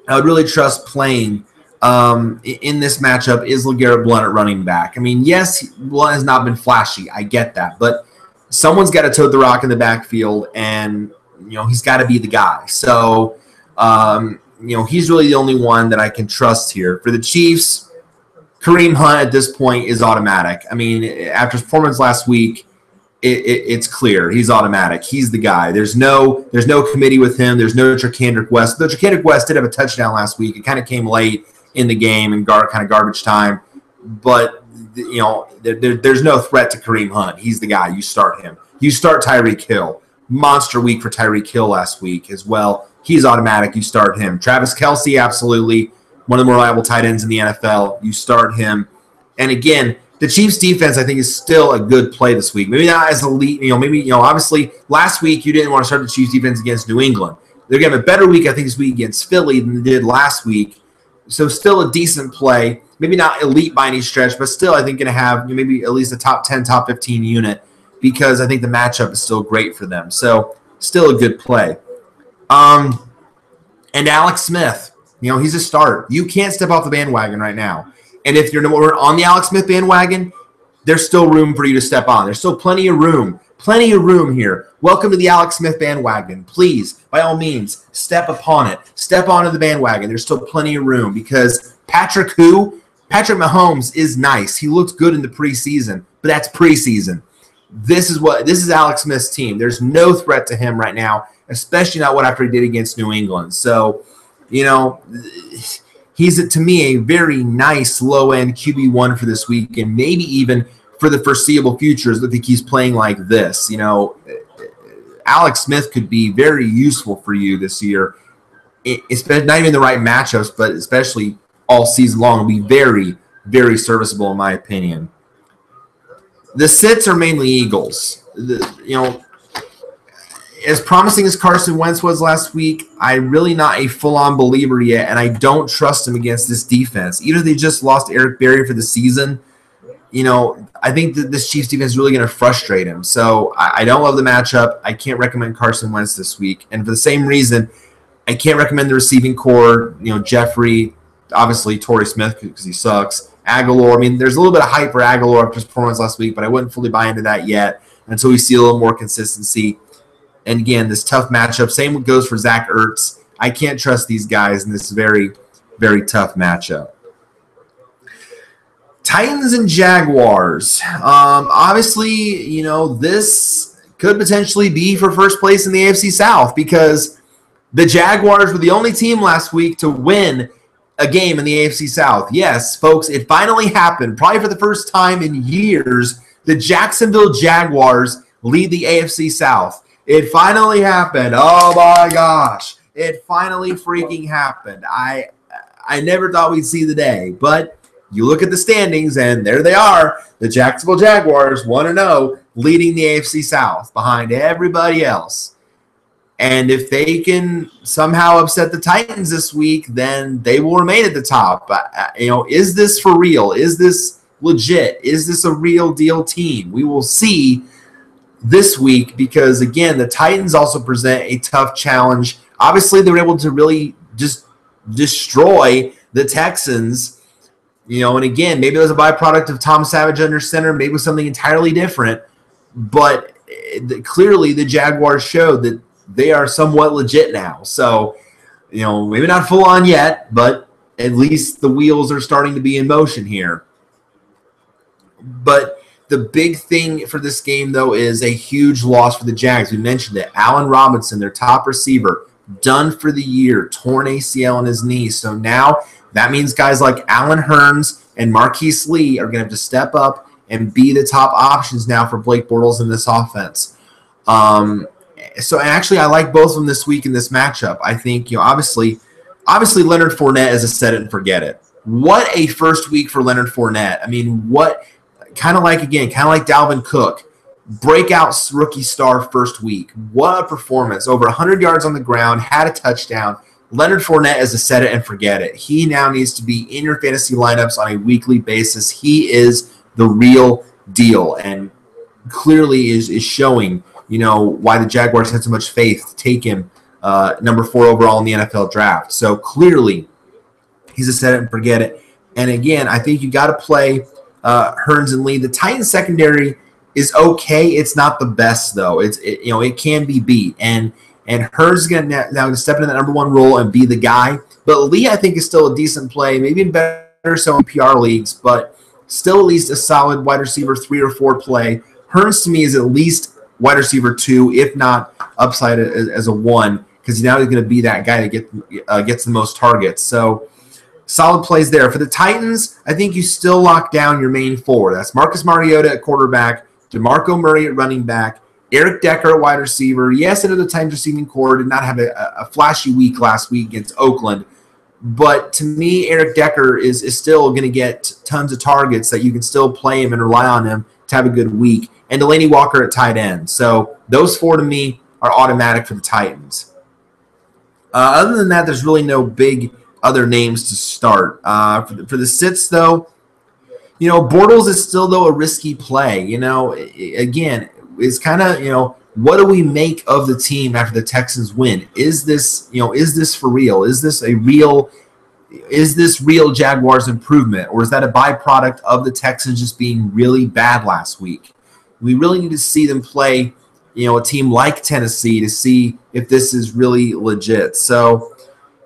I would really trust playing in this matchup is LeGarrette Blount at running back. I mean, yes, Blount has not been flashy. I get that. But someone's got to tote the rock in the backfield, and, he's got to be the guy. So, he's really the only one that I can trust here. For the Chiefs, Kareem Hunt at this point is automatic. I mean, after his performance last week, it's clear he's automatic. He's the guy. There's no committee with him. There's no Tracandrick West. Though Tracandrick West did have a touchdown last week. It kind of came late in the game and kind of garbage time. But there's no threat to Kareem Hunt. He's the guy. You start him. You start Tyreek Hill. Monster week for Tyreek Hill last week as well. He's automatic. You start him. Travis Kelce, absolutely one of the more reliable tight ends in the NFL. You start him. And again, the Chiefs defense, I think, is still a good play this week. Maybe not as elite. Obviously last week you didn't want to start the Chiefs defense against New England. They're going to have a better week, I think, this week against Philly than they did last week. So still a decent play. Maybe not elite by any stretch, but still I think going to have maybe at least a top 10, top 15 unit because I think the matchup is still great for them. So still a good play. And Alex Smith, he's a start. You can't step off the bandwagon right now. And if you're on the Alex Smith bandwagon, there's still room for you to step on. There's still plenty of room. Plenty of room here. Welcome to the Alex Smith bandwagon. Please, by all means, step upon it. Step onto the bandwagon. There's still plenty of room because Patrick Mahomes is nice. He looked good in the preseason, but that's preseason. This is Alex Smith's team. There's no threat to him right now, especially not what after he did against New England. So, he's, to me, a very nice low-end QB1 for this week and maybe even for the foreseeable future as I think he's playing like this. Alex Smith could be very useful for you this year, especially not even the right matchups, but especially all season long. It'll be very, very serviceable in my opinion. The sits are mainly Eagles. As promising as Carson Wentz was last week, I'm really not a full-on believer yet, and I don't trust him against this defense. Even if they just lost Eric Berry for the season, I think that this Chiefs defense is really going to frustrate him. So I don't love the matchup. I can't recommend Carson Wentz this week. And for the same reason, I can't recommend the receiving core, Jeffrey, obviously Torrey Smith because he sucks, Aguilar. I mean, there's a little bit of hype for Aguilar after his performance last week, but I wouldn't fully buy into that yet until we see a little more consistency. And again, this tough matchup. Same goes for Zach Ertz. I can't trust these guys in this very, very tough matchup. Titans and Jaguars. Obviously, this could potentially be for first place in the AFC South because the Jaguars were the only team last week to win a game in the AFC South. Yes, folks, it finally happened. Probably for the first time in years, the Jacksonville Jaguars lead the AFC South. It finally happened. Oh, my gosh. It finally freaking happened. I never thought we'd see the day, but you look at the standings, and there they are. The Jacksonville Jaguars, 1-0, leading the AFC South behind everybody else. And if they can somehow upset the Titans this week, then they will remain at the top. Is this for real? Is this legit? Is this a real deal team? We will see this week because, again, the Titans also present a tough challenge. Obviously, they were able to really just destroy the Texans. And again, maybe it was a byproduct of Tom Savage under center. Maybe it was something entirely different. But clearly the Jaguars showed that they are somewhat legit now. So, maybe not full on yet, but at least the wheels are starting to be in motion here. But the big thing for this game, though, is a huge loss for the Jags. We mentioned it. Allen Robinson, their top receiver, done for the year, torn ACL in his knee. So now that means guys like Allen Hurns and Marquise Lee are going to have to step up and be the top options now for Blake Bortles in this offense. So actually, I like both of them this week in this matchup. I think, obviously Leonard Fournette is a set it and forget it. What a first week for Leonard Fournette. I mean, kind of like Dalvin Cook, breakout rookie star first week. What a performance. Over 100 yards on the ground, had a touchdown. Leonard Fournette is a set it and forget it. He now needs to be in your fantasy lineups on a weekly basis. He is the real deal and clearly is showing, why the Jaguars had so much faith to take him number 4 overall in the NFL draft. So clearly he's a set it and forget it. And again, I think you got to play Hurns and Lee. The Titans secondary is okay. It's not the best though. It can be beat. And Hurns is going to step into that number 1 role and be the guy. But Lee, I think, is still a decent play, maybe better so in PR leagues, but still at least a solid wide receiver 3 or 4 play. Hurns to me is at least wide receiver 2, if not upside as a 1, because now he's going to be that guy that gets the most targets. So solid plays there. For the Titans, I think you still lock down your main 4. That's Marcus Mariota at quarterback, DeMarco Murray at running back, Eric Decker at wide receiver. Yes, I know the Titans receiving core did not have a flashy week last week against Oakland, but to me, Eric Decker is still going to get tons of targets that you can still play him and rely on him to have a good week. And Delaney Walker at tight end. So those 4 to me are automatic for the Titans. Other than that, there's really no big other names to start. For the sits, though, Bortles is still, though, a risky play. Again, it's kind of, what do we make of the team after the Texans win? Is this for real? Is this real Jaguars improvement? Or is that a byproduct of the Texans just being really bad last week? We really need to see them play, a team like Tennessee to see if this is really legit. So,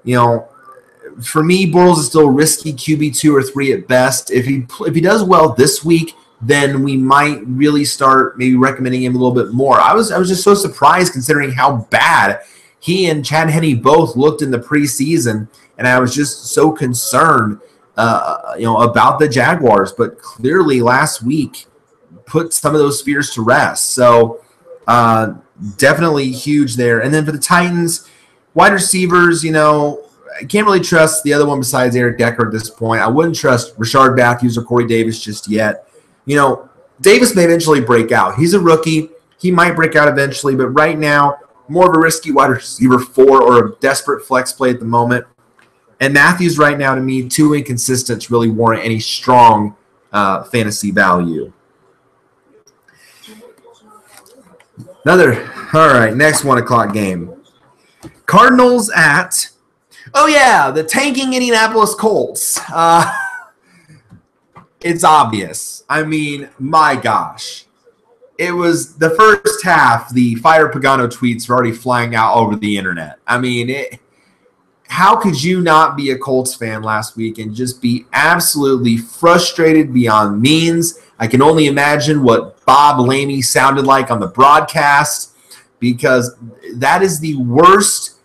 for me, Bortles is still risky QB 2 or 3 at best. If he does well this week, then we might really start maybe recommending him a little bit more. I was just so surprised considering how bad he and Chad Henne both looked in the preseason, and I was just so concerned, about the Jaguars. But clearly, last week put some of those fears to rest. So definitely huge there. And then for the Titans, wide receivers, I can't really trust the other one besides Eric Decker at this point. I wouldn't trust Rashard Matthews or Corey Davis just yet. Davis may eventually break out. He's a rookie. He might break out eventually, but right now, more of a risky wide receiver 4 or a desperate flex play at the moment. And Matthews right now, to me, too inconsistent to really warrant any strong fantasy value. All right, next 1 o'clock game. Cardinals at, the tanking Indianapolis Colts. It's obvious. I mean, my gosh. It was the first half, the Fire Pagano tweets were already flying out over the internet. I mean, how could you not be a Colts fan last week and just be absolutely frustrated beyond means? I can only imagine what Bob Lamey sounded like on the broadcast, because that is the worst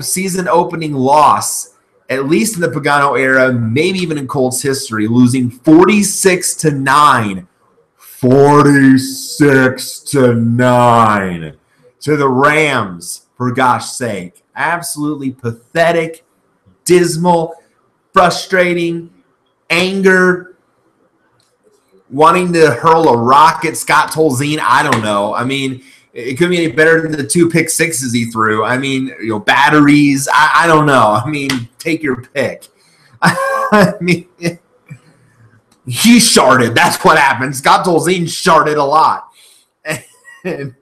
season opening loss, at least in the Pagano era, maybe even in Colts history, losing 46-9. 46-9 to the Rams, for gosh sake. Absolutely pathetic, dismal, frustrating, anger, wanting to hurl a rock at Scott Tolzien. I don't know. I mean, It couldn't be any better than the 2 pick sixes he threw. I mean, batteries. I don't know. I mean, take your pick. I mean, he sharded. That's what happened. Scott Tolzien sharded a lot. And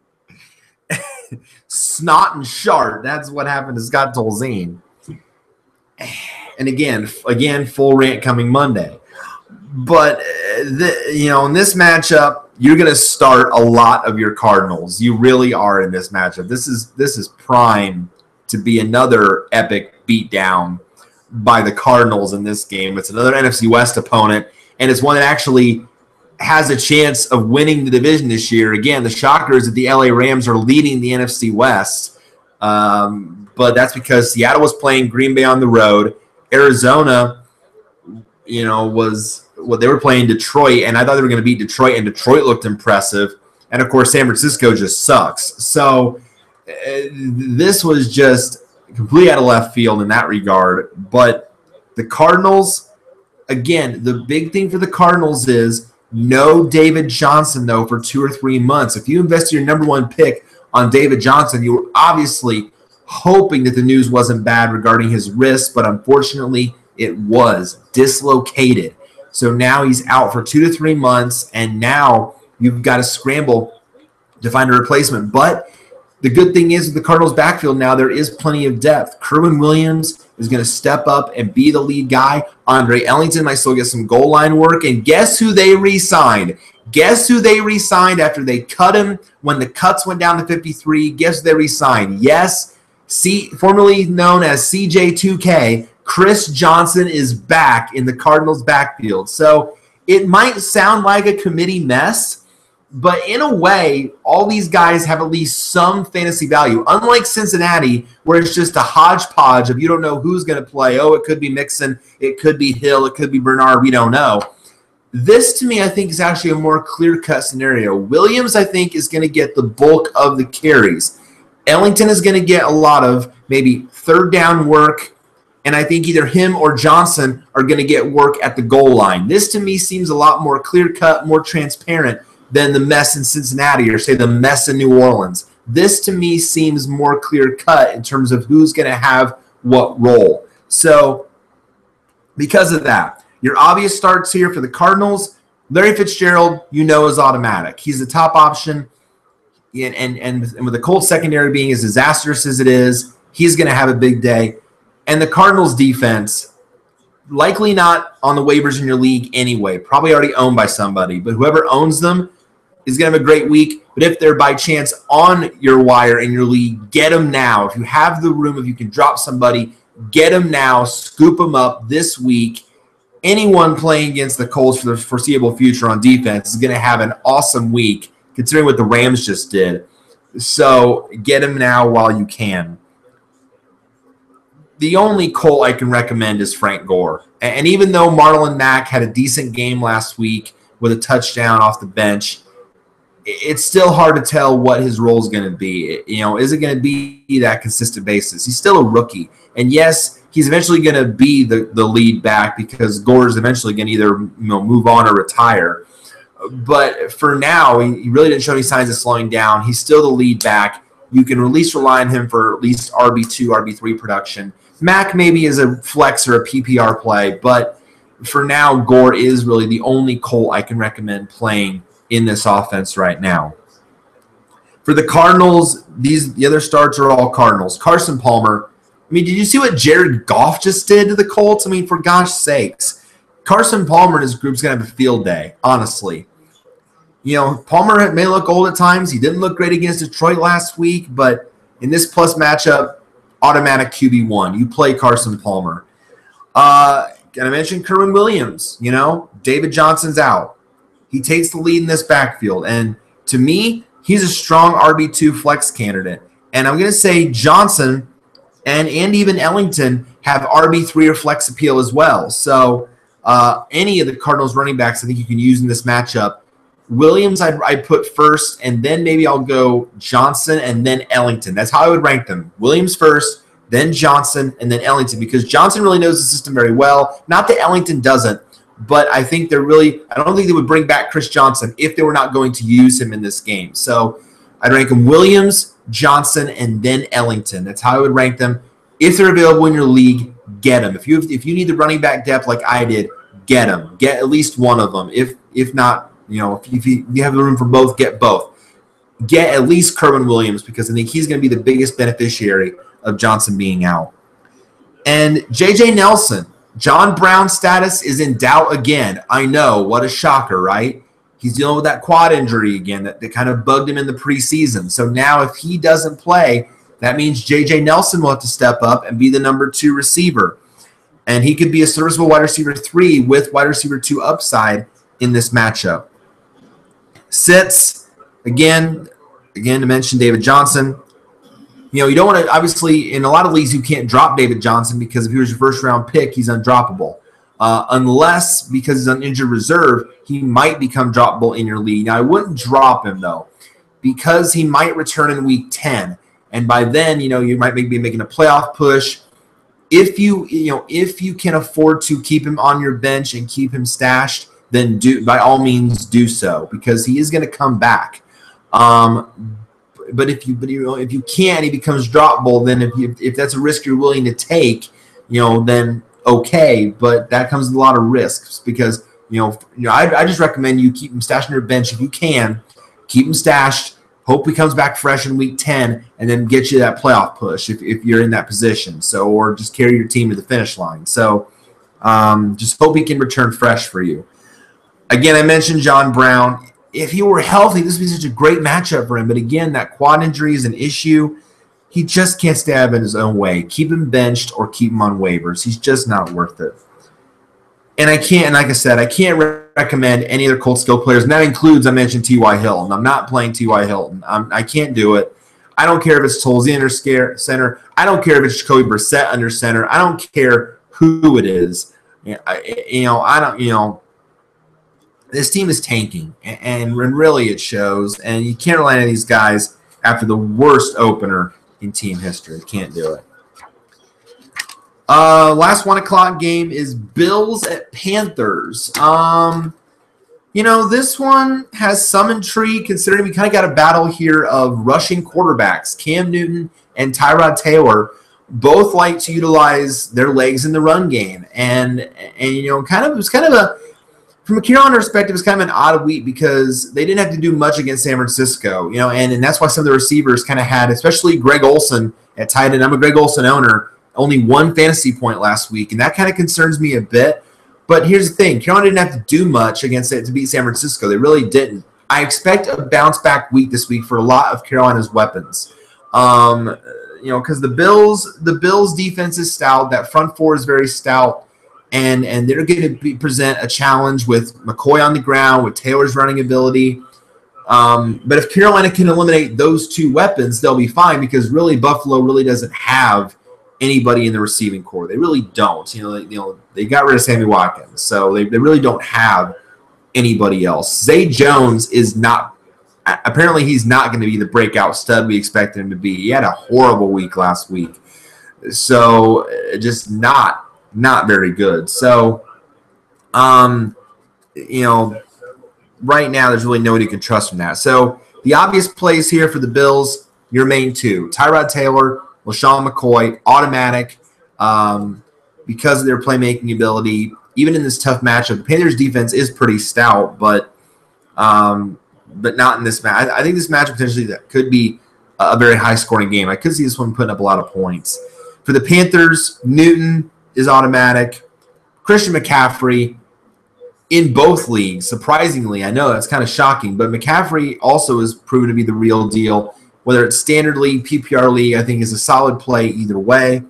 snot and shard. That's what happened to Scott Tolzien. And again, full rant coming Monday. But in this matchup, you're going to start a lot of your Cardinals. You really are in this matchup. This is prime to be another epic beatdown by the Cardinals in this game. It's another NFC West opponent, and it's one that actually has a chance of winning the division this year. Again, the shocker is that the LA Rams are leading the NFC West, but that's because Seattle was playing Green Bay on the road. Arizona, they were playing Detroit, and I thought they were going to beat Detroit, and Detroit looked impressive. And, of course, San Francisco just sucks. So this was just completely out of left field in that regard. But the Cardinals, again, the big thing for the Cardinals is no David Johnson, though, for 2 or 3 months. If you invested your number 1 pick on David Johnson, you were obviously hoping that the news wasn't bad regarding his wrist, but unfortunately it was dislocated. So now he's out for 2 to 3 months, and now you've got to scramble to find a replacement. But the good thing is with the Cardinals' backfield now, there is plenty of depth. Kerwin Williams is going to step up and be the lead guy. Andre Ellington might still get some goal line work. And guess who they re-signed? Guess who they re-signed after they cut him when the cuts went down to 53? Guess who they re-signed? Yes, formerly known as CJ2K, Chris Johnson is back in the Cardinals' backfield. So it might sound like a committee mess, but in a way, all these guys have at least some fantasy value. Unlike Cincinnati, where it's just a hodgepodge of you don't know who's going to play. Oh, it could be Mixon, it could be Hill, it could be Bernard, we don't know. This, to me, I think is actually a more clear-cut scenario. Williams, I think, is going to get the bulk of the carries. Ellington is going to get a lot of maybe third down work, and I think either him or Johnson are going to get work at the goal line. This, to me, seems a lot more clear-cut, more transparent than the mess in Cincinnati or, say, the mess in New Orleans. This, to me, seems more clear-cut in terms of who's going to have what role. So because of that, your obvious starts here for the Cardinals, Larry Fitzgerald, is automatic. He's the top option, and with the Colts secondary being as disastrous as it is, he's going to have a big day. And the Cardinals defense, likely not on the waivers in your league anyway, probably already owned by somebody. But whoever owns them is going to have a great week. But if they're by chance on your wire in your league, get them now. If you have the room, if you can drop somebody, get them now. Scoop them up this week. Anyone playing against the Colts for the foreseeable future on defense is going to have an awesome week, considering what the Rams just did. So get them now while you can. The only Colt I can recommend is Frank Gore. And even though Marlon Mack had a decent game last week with a touchdown off the bench, it's still hard to tell what his role is going to be. Is it going to be that consistent basis? He's still a rookie. And yes, he's eventually going to be the lead back because Gore is eventually going to either move on or retire. But for now, he really didn't show any signs of slowing down. He's still the lead back. You can at least rely on him for at least RB2, RB3 production. Mack maybe is a flex or a PPR play, but for now, Gore is really the only Colt I can recommend playing in this offense right now. For the Cardinals, the other starts are all Cardinals. Carson Palmer. I mean, did you see what Jared Goff just did to the Colts? I mean, for gosh sakes. Carson Palmer and his group's going to have a field day, honestly. Palmer may look old at times. He didn't look great against Detroit last week, but in this plus matchup, automatic QB1. You play Carson Palmer. And I mentioned Kerwin Williams. David Johnson's out. He takes the lead in this backfield. And to me, he's a strong RB2 flex candidate. And I'm going to say Johnson and even Ellington have RB3 or flex appeal as well. So any of the Cardinals running backs I think you can use in this matchup. Williams I'd put first, and then maybe I'll go Johnson and then Ellington. That's how I would rank them. Williams first, then Johnson, and then Ellington, because Johnson really knows the system very well. Not that Ellington doesn't, but I think I don't think they would bring back Chris Johnson if they were not going to use him in this game. So I'd rank them Williams, Johnson, and then Ellington. That's how I would rank them. If they're available in your league, get them. If you need the running back depth like I did, get them. Get at least one of them. If not, if you have the room for both, get both. Get at least Kerwin Williams because I think he's going to be the biggest beneficiary of Johnson being out. And J.J. Nelson, John Brown's status is in doubt again. I know, what a shocker, right? He's dealing with that quad injury again that kind of bugged him in the preseason. So now if he doesn't play, that means J.J. Nelson will have to step up and be the number 2 receiver. And he could be a serviceable wide receiver 3 with wide receiver 2 upside in this matchup. Sits, again to mention David Johnson. You don't want to, obviously, in a lot of leagues, you can't drop David Johnson because if he was your first-round pick, he's undroppable. Unless, because he's on injured reserve, he might become droppable in your league. Now, I wouldn't drop him, though, because he might return in week 10. And by then, you might be making a playoff push. If you can afford to keep him on your bench and keep him stashed, then by all means do so because he is going to come back. But if you can't, he becomes droppable. Then if that's a risk you're willing to take, then okay. But that comes with a lot of risks because I just recommend you keep him stashed on your bench if you can. Keep him stashed. Hope he comes back fresh in week 10, and then get you that playoff push if you're in that position. So, or just carry your team to the finish line. So, just hope he can return fresh for you. Again, I mentioned John Brown. If he were healthy, this would be such a great matchup for him. But again, that quad injury is an issue. He just can't stay out of his own way. Keep him benched or keep him on waivers. He's just not worth it. And like I said, I can't recommend any other Colts skill players. And that includes, I mentioned T.Y. Hilton. I'm not playing T.Y. Hilton. I can't do it. I don't care if it's Tolzien under center. I don't care if it's Jacoby Brissett under center. I don't care who it is. This team is tanking, and really it shows. And you can't rely on these guys after the worst opener in team history. Can't do it. Last 1 o'clock game is Bills at Panthers. This one has some intrigue considering we kind of got a battle here of rushing quarterbacks. Cam Newton and Tyrod Taylor both like to utilize their legs in the run game. And it was kind of a, from a Carolina perspective, it's kind of an odd week because they didn't have to do much against San Francisco, and that's why some of the receivers kind of had, especially Greg Olsen at tight end. I'm a Greg Olsen owner. Only 1 fantasy point last week, and that kind of concerns me a bit. But here's the thing. Carolina didn't have to do much against it to beat San Francisco. They really didn't. I expect a bounce-back week this week for a lot of Carolina's weapons. Because the Bills' defense is stout. That front four is very stout, and they're going to present a challenge with McCoy on the ground, with Taylor's running ability. But if Carolina can eliminate those 2 weapons, they'll be fine because really Buffalo really doesn't have anybody in the receiving core. They really don't. They got rid of Sammy Watkins, so they really don't have anybody else. Zay Jones is not – apparently he's not going to be the breakout stud we expected him to be. He had a horrible week last week. So just not very good. So, right now there's really nobody you can trust from that. So the obvious plays here for the Bills, your main 2, Tyrod Taylor, LaShawn McCoy, automatic because of their playmaking ability. Even in this tough matchup, the Panthers' defense is pretty stout, but not in this match. I think this matchup potentially that could be a very high-scoring game. I could see this one putting up a lot of points. For the Panthers, Newton is automatic. Christian McCaffrey in both leagues, surprisingly. I know that's kind of shocking, but McCaffrey also is proven to be the real deal. Whether it's standard league, PPR league, I think is a solid play either way.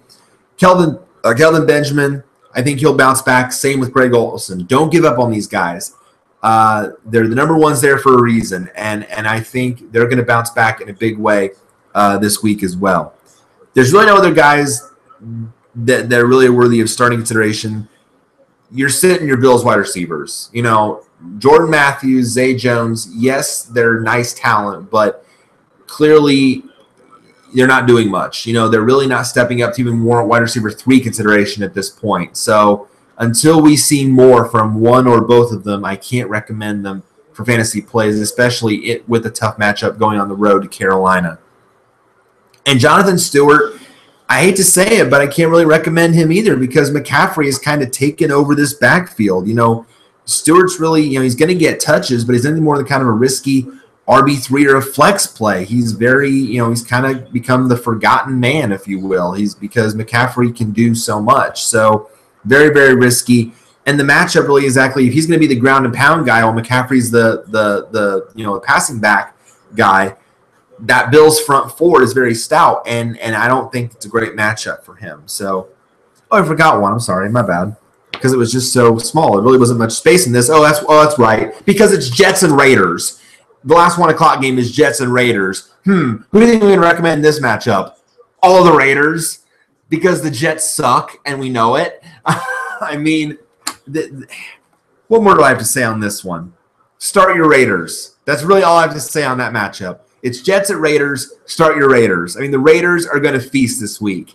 Kelvin Benjamin, I think he'll bounce back. Same with Greg Olsen. Don't give up on these guys. They're the number ones there for a reason, and I think they're going to bounce back in a big way this week as well. There's really no other guys that are really worthy of starting consideration. You're sitting your Bills wide receivers. Jordan Matthews, Zay Jones, yes, they're nice talent, but clearly they're not doing much. They're really not stepping up to even warrant wide receiver 3 consideration at this point. So until we see more from one or both of them, I can't recommend them for fantasy plays, especially with a tough matchup going on the road to Carolina. And Jonathan Stewart, I hate to say it, but I can't really recommend him either because McCaffrey has kind of taken over this backfield. Stewart's really, he's going to get touches, but he's nothing more than kind of a risky RB3 or a flex play. He's very, he's kind of become the forgotten man, if you will. Because McCaffrey can do so much. So very, very risky. And the matchup really exactly, if he's going to be the ground and pound guy while McCaffrey's the passing back guy, that Bills front four is very stout, and I don't think it's a great matchup for him. So, I forgot one. I'm sorry, my bad, because it was just so small. It really wasn't much space in this. That's right, because it's Jets and Raiders. The last 1 o'clock game is Jets and Raiders. Who do you think we can recommend in this matchup? All of the Raiders, because the Jets suck, and we know it. I mean, what more do I have to say on this one? Start your Raiders. That's really all I have to say on that matchup. It's Jets at Raiders. Start your Raiders. I mean, the Raiders are going to feast this week.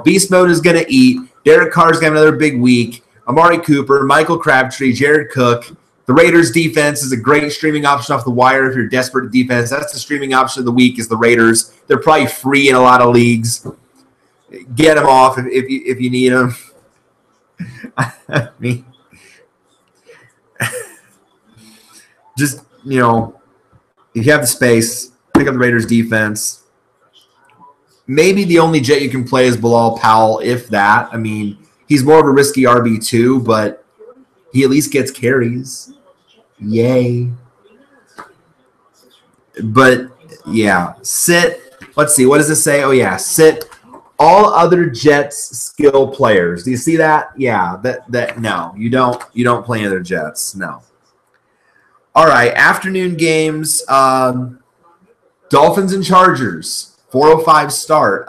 Beast Mode is going to eat. Derek Carr's got another big week. Amari Cooper, Michael Crabtree, Jared Cook. The Raiders defense is a great streaming option off the wire if you're desperate at defense. That's the streaming option of the week is the Raiders. They're probably free in a lot of leagues. Get them off if you need them. I mean, just, if you have the space, pick up the Raiders defense. Maybe the only Jet you can play is Bilal Powell, if that. I mean, he's more of a risky RB2, but he at least gets carries. Yay. But, yeah, sit. Let's see. What does it say? Oh, yeah, sit all other Jets skill players. Do you see that? Yeah, no, you don't play other Jets. No. All right, afternoon games, Dolphins and Chargers, 4:05 start.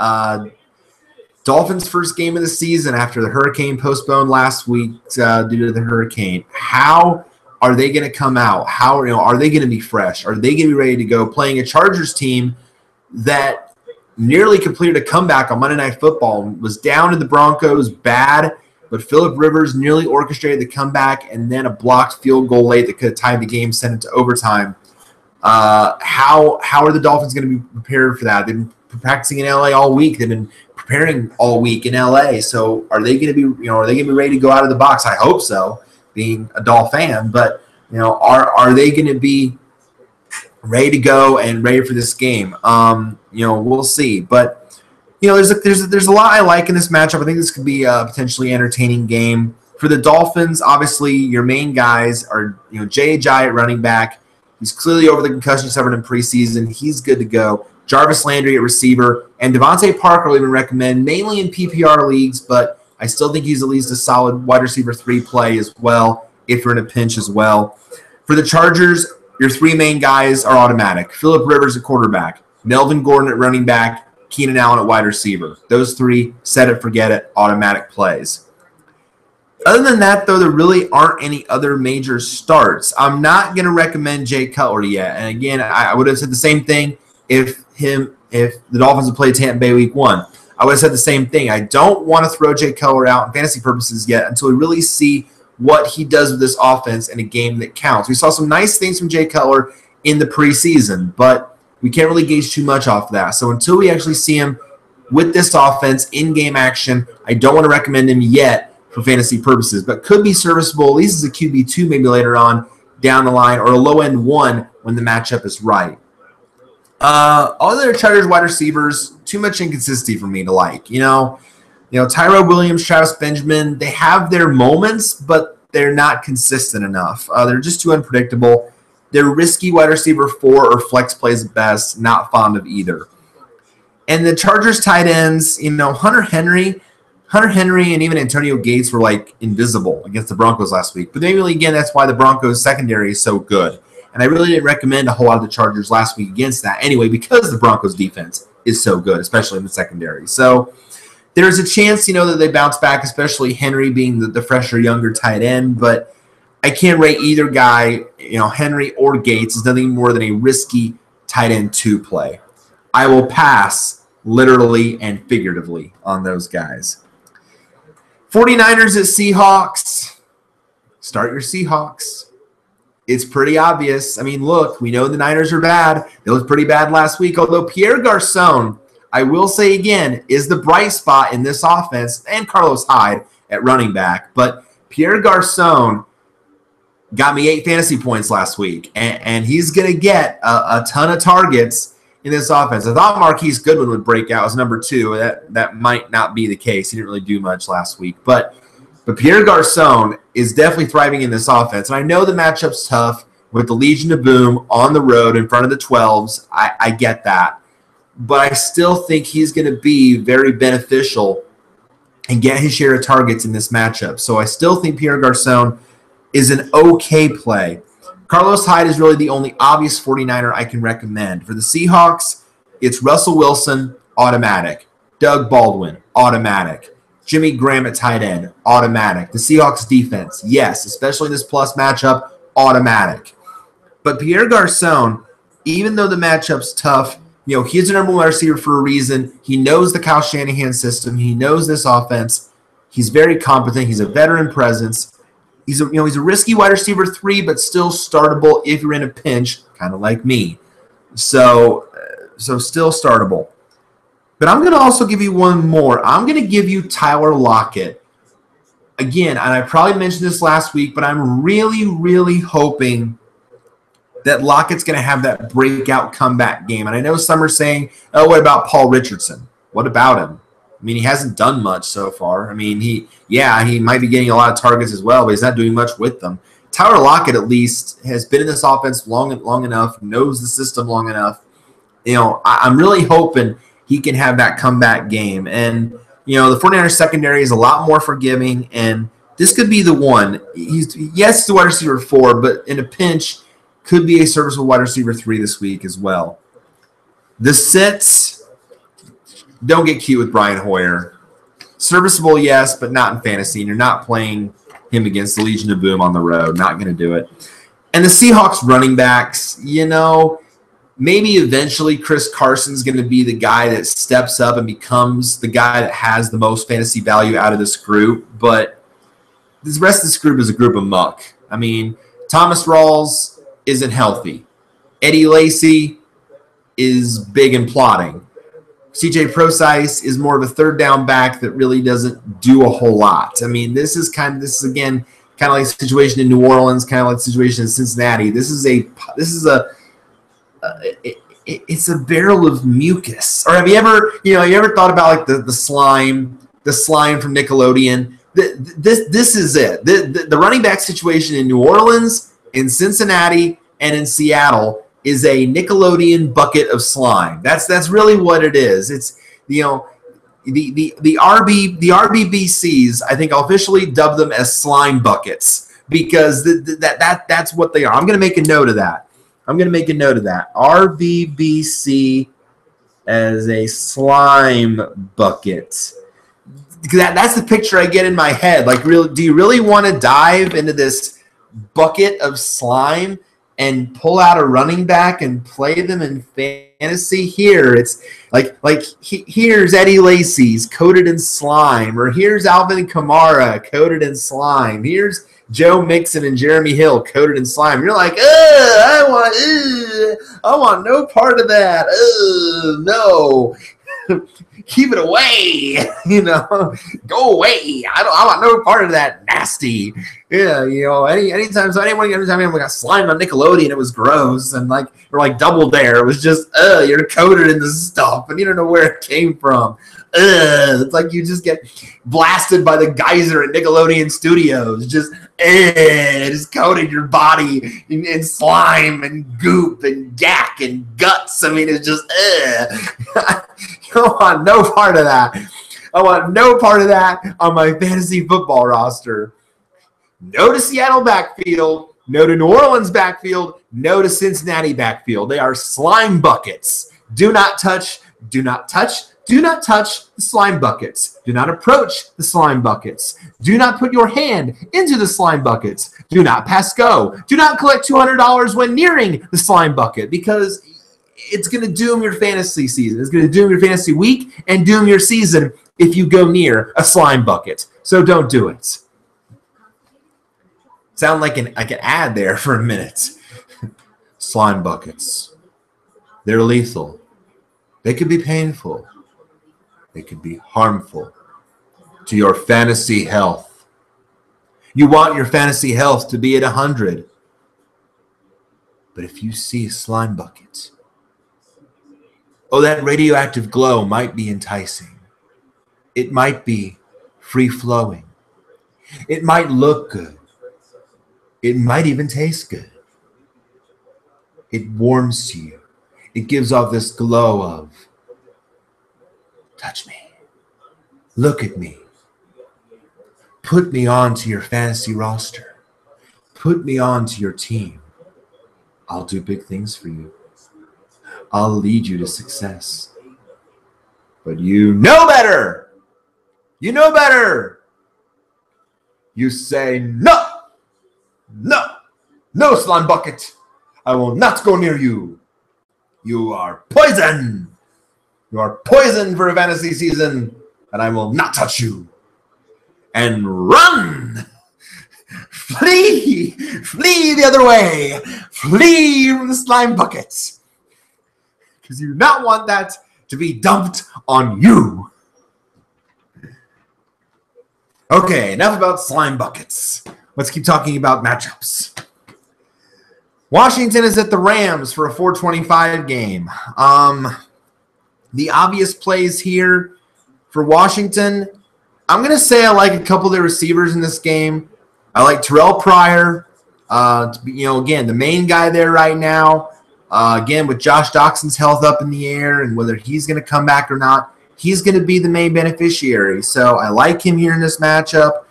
Dolphins' first game of the season after the hurricane postponed last week due to the hurricane. How are they going to come out? How are they going to be fresh? Are they going to be ready to go playing a Chargers team that nearly completed a comeback on Monday Night Football and was down to the Broncos bad? But Phillip Rivers nearly orchestrated the comeback and then a blocked field goal late that could have tied the game, sent it to overtime. How are the Dolphins going to be prepared for that? They've been practicing in LA all week. They've been preparing all week in LA. So are they going to be, are they going to be ready to go out of the box? I hope so, being a Dolph fan. But are they going to be ready to go and ready for this game? We'll see. But there's a lot I like in this matchup. I think this could be a potentially entertaining game. For the Dolphins, obviously, your main guys are, Jay Ajayi at running back. He's clearly over the concussion suffered in preseason. He's good to go. Jarvis Landry at receiver. And Devontae Parker I'll even recommend, mainly in PPR leagues, but I still think he's at least a solid wide receiver 3 play as well, if you're in a pinch as well. For the Chargers, your 3 main guys are automatic. Phillip Rivers at quarterback. Melvin Gordon at running back. Keenan Allen at wide receiver. Those 3, set it, forget it, automatic plays. Other than that, though, there really aren't any other major starts. I'm not going to recommend Jay Cutler yet. And again, I would have said the same thing if the Dolphins had played Tampa Bay week 1. I would have said the same thing. I don't want to throw Jay Cutler out in fantasy purposes yet until we really see what he does with this offense in a game that counts. We saw some nice things from Jay Cutler in the preseason, but we can't really gauge too much off of that. So until we actually see him with this offense in game action, I don't want to recommend him yet for fantasy purposes, but could be serviceable, at least as a QB2 maybe later on down the line, or a low-end 1 when the matchup is right. Other Chargers wide receivers, too much inconsistency for me to like. Tyrell Williams, Travis Benjamin, they have their moments, but they're not consistent enough. They're just too unpredictable. They're risky wide receiver 4 or flex plays at best, not fond of either. And the Chargers tight ends, Hunter Henry and even Antonio Gates were like invisible against the Broncos last week. But maybe again, that's why the Broncos secondary is so good. And I really didn't recommend a whole lot of the Chargers last week against that anyway, because the Broncos defense is so good, especially in the secondary. So there's a chance, that they bounce back, especially Henry being the fresher, younger tight end. But I can't rate either guy, Henry or Gates, is nothing more than a risky tight end 2 play. I will pass literally and figuratively on those guys. 49ers at Seahawks. Start your Seahawks. It's pretty obvious. I mean, look, we know the Niners are bad. They looked pretty bad last week, although Pierre Garçon, I will say again, is the bright spot in this offense, and Carlos Hyde at running back. But Pierre Garçon got me 8 fantasy points last week, and he's going to get a ton of targets in this offense. I thought Marquise Goodwin would break out as number 2. That might not be the case. He didn't really do much last week. But Pierre Garçon is definitely thriving in this offense. And I know the matchup's tough with the Legion of Boom on the road in front of the 12s. I get that. But I still think he's going to be very beneficial and get his share of targets in this matchup. So I still think Pierre Garçon is an okay play. Carlos Hyde is really the only obvious 49er I can recommend. For the Seahawks, it's Russell Wilson, automatic. Doug Baldwin, automatic. Jimmy Graham at tight end, automatic. The Seahawks defense, yes, especially in this plus matchup, automatic. But Pierre Garçon, even though the matchup's tough, he's the number 1 receiver for a reason. He knows the Kyle Shanahan system. He knows this offense. He's very competent. He's a veteran presence. He's a risky wide receiver 3, but still startable if you're in a pinch, kind of like me. So still startable. But I'm going to also give you one more. I'm going to give you Tyler Lockett. Again, and I probably mentioned this last week, but I'm really, really hoping that Lockett's going to have that breakout comeback game. And I know some are saying, oh, what about Paul Richardson? What about him? I mean, he hasn't done much so far. I mean, he might be getting a lot of targets as well, but he's not doing much with them. Tyler Lockett, at least, has been in this offense long enough, knows the system long enough. I'm really hoping he can have that comeback game. And, the 49ers secondary is a lot more forgiving, and this could be the one. He's the wide receiver 4, but in a pinch, could be a serviceable wide receiver 3 this week as well. The sits, don't get cute with Brian Hoyer. Serviceable, yes, but not in fantasy, and you're not playing him against the Legion of Boom on the road. Not going to do it. And the Seahawks running backs, maybe eventually Chris Carson's going to be the guy that steps up and becomes the guy that has the most fantasy value out of this group. But the rest of this group is a group of muck. I mean, Thomas Rawls isn't healthy. Eddie Lacy is big and plotting. CJ Prosise is more of a third down back that really doesn't do a whole lot. I mean, this is again kind of like the situation in New Orleans, kind of like the situation in Cincinnati. It's a barrel of mucus. Or have you ever thought about like the slime from Nickelodeon? This is it. The running back situation in New Orleans, in Cincinnati, and in Seattle is a Nickelodeon bucket of slime. That's really what it is. It's the RBBCs. I think I'll officially dub them as slime buckets because that's what they are. I'm going to make a note of that. RBBC as a slime bucket. That's the picture I get in my head. Like, do you really want to dive into this bucket of slime and pull out a running back and play them in fantasy? Here, it's here's Eddie Lacy's coated in slime, or here's Alvin Kamara coated in slime. Here's Joe Mixon and Jeremy Hill coated in slime. You're like, I want no part of that. No. Keep it away. Go away. I want no part of that nasty. Yeah, anytime I got slime on Nickelodeon, it was gross, and or Double Dare, it was just you're coated in this stuff and you don't know where it came from. It's like you just get blasted by the geyser at Nickelodeon Studios. Just coated your body in slime and goop and gack and guts. I mean, it's just I want no part of that. I want no part of that on my fantasy football roster. No to Seattle backfield. No to New Orleans backfield. No to Cincinnati backfield. They are slime buckets. Do not touch the slime buckets. Do not approach the slime buckets. Do not put your hand into the slime buckets. Do not pass go. Do not collect $200 when nearing the slime bucket, because it's going to doom your fantasy season. It's going to doom your fantasy week and doom your season if you go near a slime bucket. So don't do it. Sound like an ad there for a minute. Slime buckets. They're lethal. They could be painful. They could be harmful to your fantasy health. You want your fantasy health to be at 100. But if you see a slime bucket, oh, that radioactive glow might be enticing. It might be free-flowing. It might look good. It might even taste good. It warms to you. It gives off this glow of, touch me. Look at me. Put me onto your fantasy roster. Put me onto your team. I'll do big things for you. I'll lead you to success. But you know better. You know better. You say, no, no, no, slime bucket. I will not go near you. You are poison. You are poison for a fantasy season, and I will not touch you. And run. Flee. Flee the other way. Flee from the slime buckets. Because you do not want that to be dumped on you. Okay, enough about slime buckets. Let's keep talking about matchups. Washington is at the Rams for a 425 game. The obvious plays here for Washington, I'm going to say I like a couple of the receivers in this game. I like Terrell Pryor. Again, the main guy there right now. Again, with Josh Doxson's health up in the air and whether he's going to come back or not, he's going to be the main beneficiary. So I like him here in this matchup.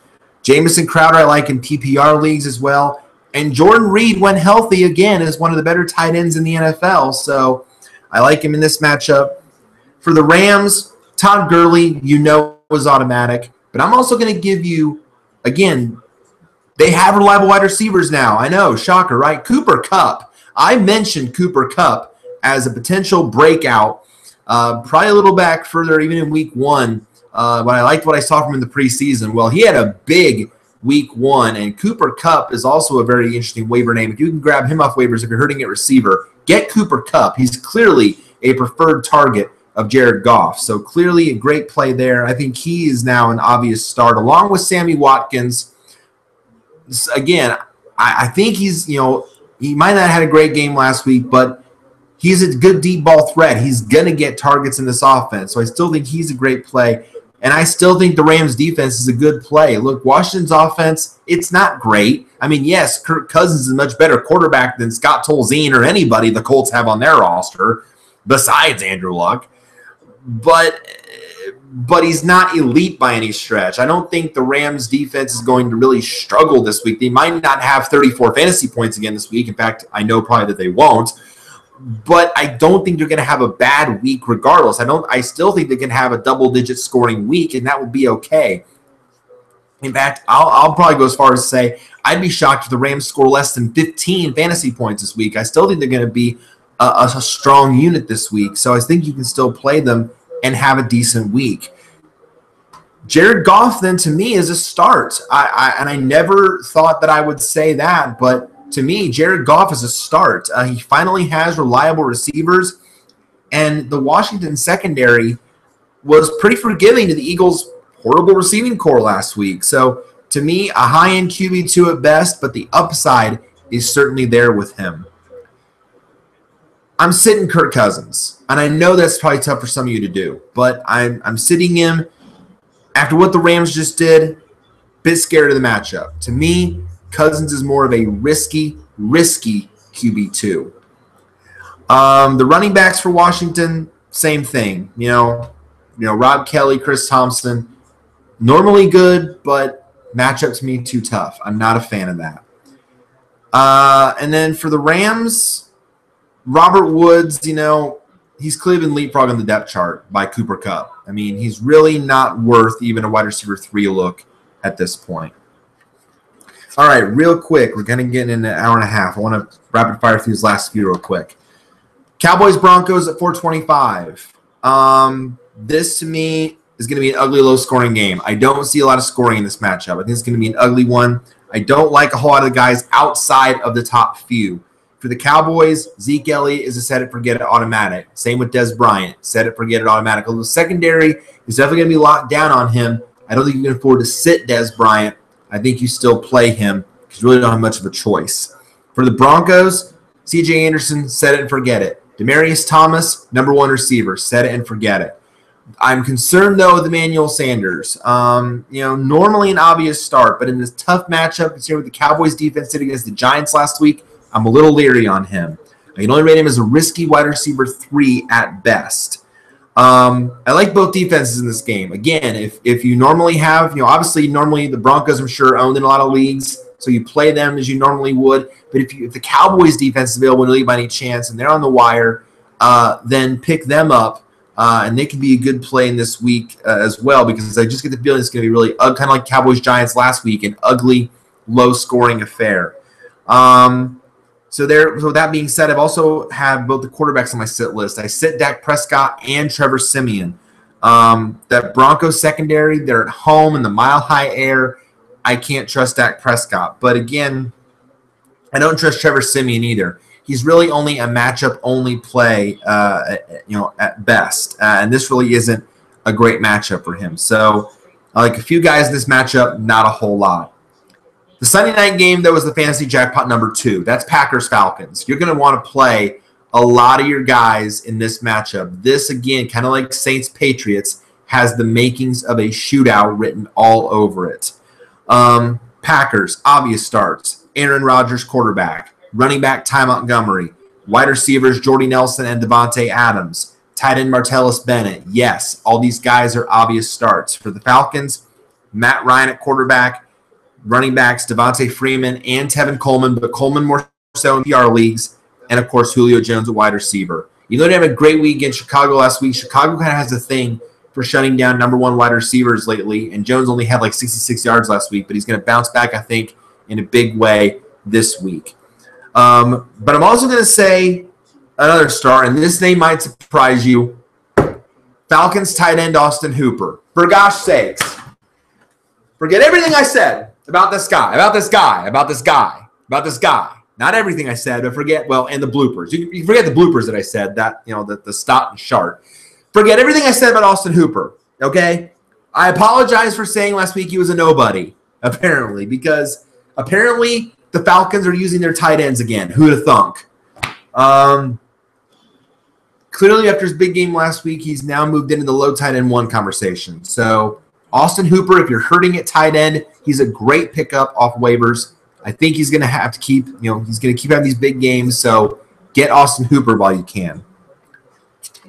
Jamison Crowder I like in PPR leagues as well. And Jordan Reed, when healthy, again, is one of the better tight ends in the NFL. So I like him in this matchup. For the Rams, Todd Gurley, was automatic. But I'm also going to give you, again, they have reliable wide receivers now. I know, shocker, right? Cooper Kupp. I mentioned Cooper Kupp as a potential breakout, probably a little back further, even in week one. But I liked what I saw from him in the preseason. Well, he had a big week one, and Cooper Kupp is also a very interesting waiver name. If you can grab him off waivers if you're hurting at receiver, get Cooper Kupp. He's clearly a preferred target of Jared Goff. So clearly a great play there. I think he is now an obvious start, along with Sammy Watkins. Again, I think he's, he might not have had a great game last week, but he's a good deep ball threat. He's going to get targets in this offense. So I still think he's a great play. And I still think the Rams defense is a good play. Look, Washington's offense, it's not great. I mean, yes, Kirk Cousins is a much better quarterback than Scott Tolzien or anybody the Colts have on their roster, besides Andrew Luck. But he's not elite by any stretch. I don't think the Rams defense is going to really struggle this week. They might not have 34 fantasy points again this week. In fact, I know probably that they won't. But I don't think they're going to have a bad week regardless. I still think they can have a double-digit scoring week, and that would be okay. In fact, I'll probably go as far as to say I'd be shocked if the Rams score less than 15 fantasy points this week. I still think they're going to be a strong unit this week. So I think you can still play them and have a decent week. Jared Goff, then, to me, is a start. I never thought that I would say that, but to me, Jared Goff is a start. He finally has reliable receivers, and the Washington secondary was pretty forgiving to the Eagles' horrible receiving core last week. So, to me, a high-end QB2 at best, but the upside is certainly there with him. I'm sitting Kirk Cousins, and I know that's probably tough for some of you to do, but I'm sitting him after what the Rams just did. A bit scared of the matchup. To me, Cousins is more of a risky QB2. The running backs for Washington, same thing. Rob Kelly, Chris Thompson, normally good, but matchup to me too tough. I'm not a fan of that. And then for the Rams, Robert Woods, he's clearly been leapfrogged on the depth chart by Cooper Kupp. I mean, he's really not worth even a wide receiver 3 look at this point. All right, real quick. We're going to get in an hour and a half. I want to rapid fire through these last few real quick. Cowboys-Broncos at 425. This, to me, is going to be an ugly, low-scoring game. I don't see a lot of scoring in this matchup. I think it's going to be an ugly one. I don't like a whole lot of the guys outside of the top few. For the Cowboys, Zeke Elliott is a set it, forget it automatic. Same with Des Bryant, set it, forget it automatic. Although the secondary is definitely going to be locked down on him, I don't think you can afford to sit Des Bryant. I think you still play him because you really don't have much of a choice. For the Broncos, C.J. Anderson, set it and forget it. Demaryius Thomas, number one receiver, set it and forget it. I'm concerned, though, with Emmanuel Sanders. Normally an obvious start, but in this tough matchup, considering what the Cowboys defense did against the Giants last week, I'm a little leery on him. I can only rate him as a risky wide receiver 3 at best. I like both defenses in this game. Again, if you normally have, obviously normally the Broncos, I'm sure, owned in a lot of leagues, so you play them as you normally would. But if the Cowboys defense is available in the league by any chance and they're on the wire, then pick them up. And they can be a good play in this week as well, because I just get the feeling it's going to be really kind of like Cowboys-Giants last week, an ugly, low-scoring affair. So that being said, I've also have both the quarterbacks on my sit list. I sit Dak Prescott and Trevor Siemian. That Broncos secondary, they're at home in the mile-high air. I can't trust Dak Prescott. But again, I don't trust Trevor Siemian either. He's really only a matchup-only play, at best. And this really isn't a great matchup for him. So I like a few guys in this matchup, not a whole lot. The Sunday night game, though, was the fantasy jackpot number 2. That's Packers-Falcons. You're going to want to play a lot of your guys in this matchup. This, again, kind of like Saints-Patriots, has the makings of a shootout written all over it. Packers, obvious starts. Aaron Rodgers, quarterback. Running back, Ty Montgomery. Wide receivers, Jordy Nelson and Devontae Adams. Tight end, Martellus Bennett. Yes, all these guys are obvious starts. For the Falcons, Matt Ryan at quarterback. Running backs, Devontae Freeman and Tevin Coleman, but Coleman more so in PR leagues. And, of course, Julio Jones at wide receiver. Even though they had a great week against Chicago last week, Chicago kind of has a thing for shutting down number one wide receivers lately. And Jones only had like 66 yards last week, but he's going to bounce back, I think, in a big way this week. But I'm also going to say another star, and this name might surprise you. Falcons tight end Austin Hooper. For gosh sakes, forget everything I said about this guy. Not everything I said, but forget, and the bloopers. You forget the bloopers that I said, that, the Stott and Shart. Forget everything I said about Austin Hooper, okay? I apologize for saying last week he was a nobody, apparently, because apparently the Falcons are using their tight ends again. Who'd have thunk? Clearly, after his big game last week, he's now moved into the low tight end 1 conversation. So, Austin Hooper, if you're hurting at tight end, he's a great pickup off waivers. I think he's going to have to keep, he's going to keep having these big games. So, get Austin Hooper while you can.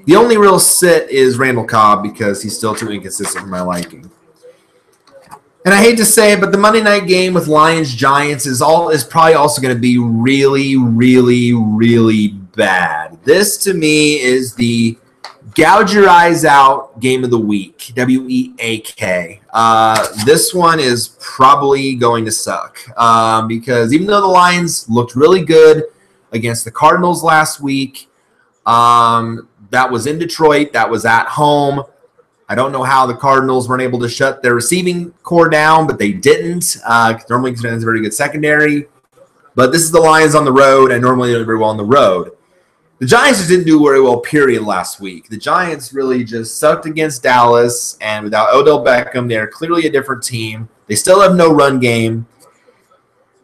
The only real sit is Randall Cobb because he's still too inconsistent for my liking. And I hate to say it, but the Monday night game with Lions-Giants is probably also going to be really, really, really bad. This, to me, is the gouge your eyes out game of the week, W-E-A-K. This one is probably going to suck because even though the Lions looked really good against the Cardinals last week, that was in Detroit, that was at home. I don't know how the Cardinals weren't able to shut their receiving core down, but they didn't. Normally, it's a very good secondary. But this is the Lions on the road, and normally they do very well on the road. The Giants just didn't do very well, period, last week. The Giants really just sucked against Dallas, and without Odell Beckham, they're clearly a different team. They still have no run game,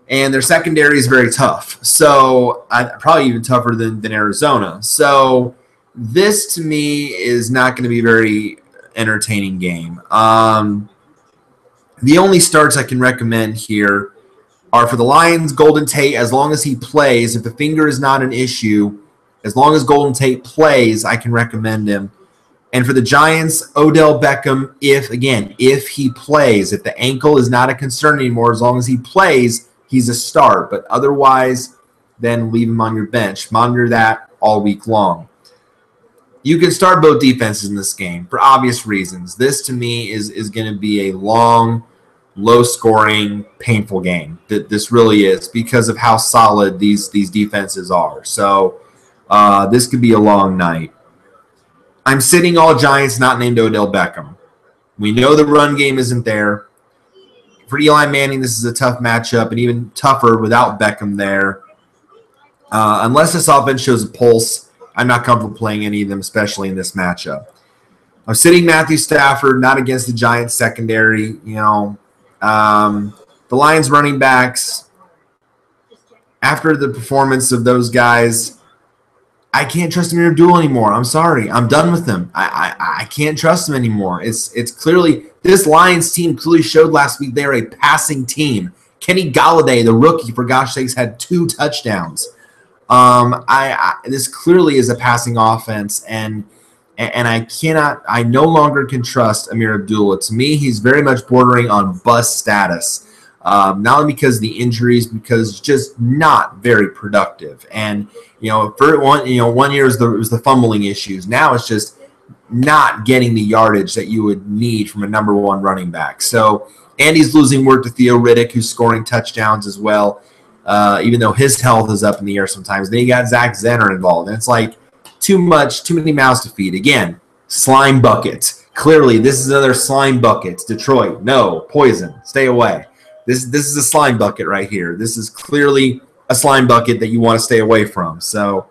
and their secondary is very tough. So, probably even tougher than Arizona. So, this, to me, is not going to be a very entertaining game. The only starts I can recommend here are for the Lions, Golden Tate, as long as he plays. If the finger is not an issue, as long as Golden Tate plays, I can recommend him. And for the Giants, Odell Beckham, if he plays. If the ankle is not a concern anymore, as long as he plays, he's a start. But otherwise, then leave him on your bench. Monitor that all week long. You can start both defenses in this game for obvious reasons. This, to me, is going to be a long, low-scoring, painful game. This really is because of how solid these defenses are. So this could be a long night. I'm sitting all Giants not named Odell Beckham. We know the run game isn't there. For Eli Manning, this is a tough matchup, and even tougher without Beckham there. Unless this offense shows a pulse, I'm not comfortable playing any of them, especially in this matchup. I'm sitting Matthew Stafford, not against the Giants secondary. The Lions running backs, after the performance of those guys, I can't trust Amir Abdul anymore. I'm sorry. I'm done with them. I can't trust them anymore. It's clearly – this Lions team clearly showed last week they're a passing team. Kenny Golladay, the rookie, for gosh sakes, had 2 touchdowns. This clearly is a passing offense, and I no longer can trust Amir Abdul. To me, he's very much bordering on bust status. Not only because of the injuries, because just not very productive. And for one year it was the fumbling issues. Now it's just not getting the yardage that you would need from a number 1 running back. So Andy's losing work to Theo Riddick, who's scoring touchdowns as well, even though his health is up in the air sometimes. Then you got Zach Zenner involved, and it's like too many mouths to feed. Again, slime buckets. Clearly, this is another slime bucket. Detroit, no, poison, stay away. This is a slime bucket right here. This is clearly a slime bucket that you want to stay away from. So,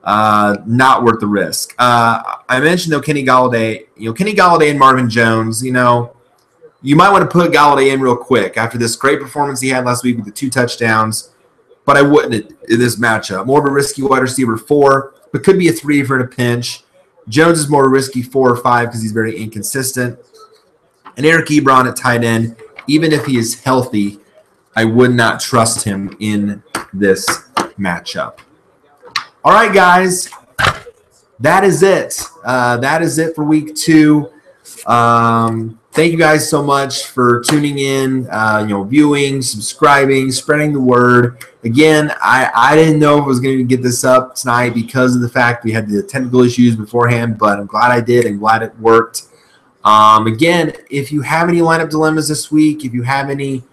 not worth the risk. I mentioned though Kenny Golladay. Kenny Golladay and Marvin Jones. You might want to put Golladay in real quick after this great performance he had last week with the 2 touchdowns. But I wouldn't in this matchup. More of a risky wide receiver 4, but could be a 3 for in a pinch. Jones is more risky 4 or 5 because he's very inconsistent. And Eric Ebron at tight end. Even if he is healthy, I would not trust him in this matchup. All right, guys. That is it. That is it for week 2. Thank you guys so much for tuning in, viewing, subscribing, spreading the word. Again, I didn't know if I was going to get this up tonight because of the fact we had the technical issues beforehand, but I'm glad I did and glad it worked. Again, if you have any lineup dilemmas this week, if you have any,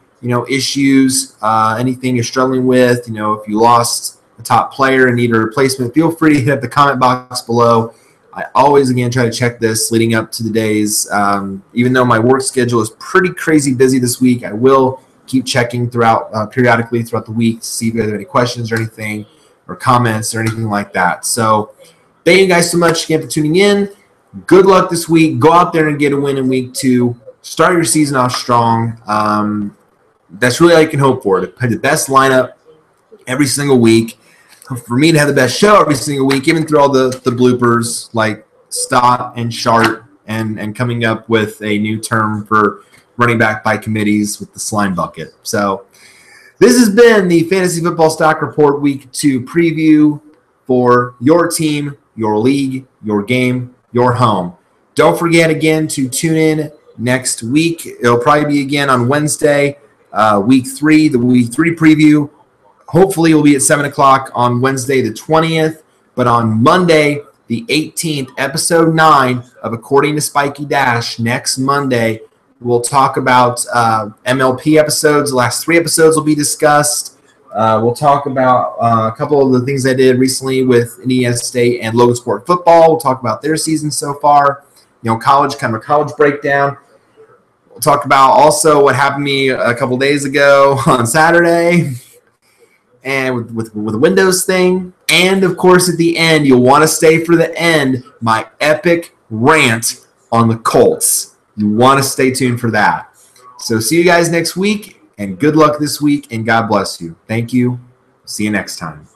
issues, anything you're struggling with, if you lost a top player and need a replacement, feel free to hit up the comment box below. I always, again, try to check this leading up to the days. Even though my work schedule is pretty crazy busy this week, I will keep checking periodically throughout the week to see if you guys have any questions or anything or comments or anything like that. So thank you guys so much again for tuning in. Good luck this week. Go out there and get a win in week 2. Start your season off strong. That's really all you can hope for, to play the best lineup every single week. For me to have the best show every single week, even through all the bloopers like Stott and Shart and coming up with a new term for running back by committees with the slime bucket. So this has been the Fantasy Football Stock Report Week 2 preview for your team, your league, your game, your home. Don't forget again to tune in next week. It'll probably be again on Wednesday, week 3, the week 3 preview. Hopefully it will be at 7 o'clock on Wednesday the 20th, but on Monday the 18th, episode 9 of According to Spiky Dash, next Monday, we'll talk about MLP episodes. The last 3 episodes will be discussed. We'll talk about a couple of the things I did recently with Indiana State and Logan Sport Football. We'll talk about their season so far, college breakdown. We'll talk about also what happened to me a couple days ago on Saturday and with the Windows thing. And, of course, at the end, you'll want to stay for the end, my epic rant on the Colts. You want to stay tuned for that. So see you guys next week, and good luck this week, and God bless you. Thank you. See you next time.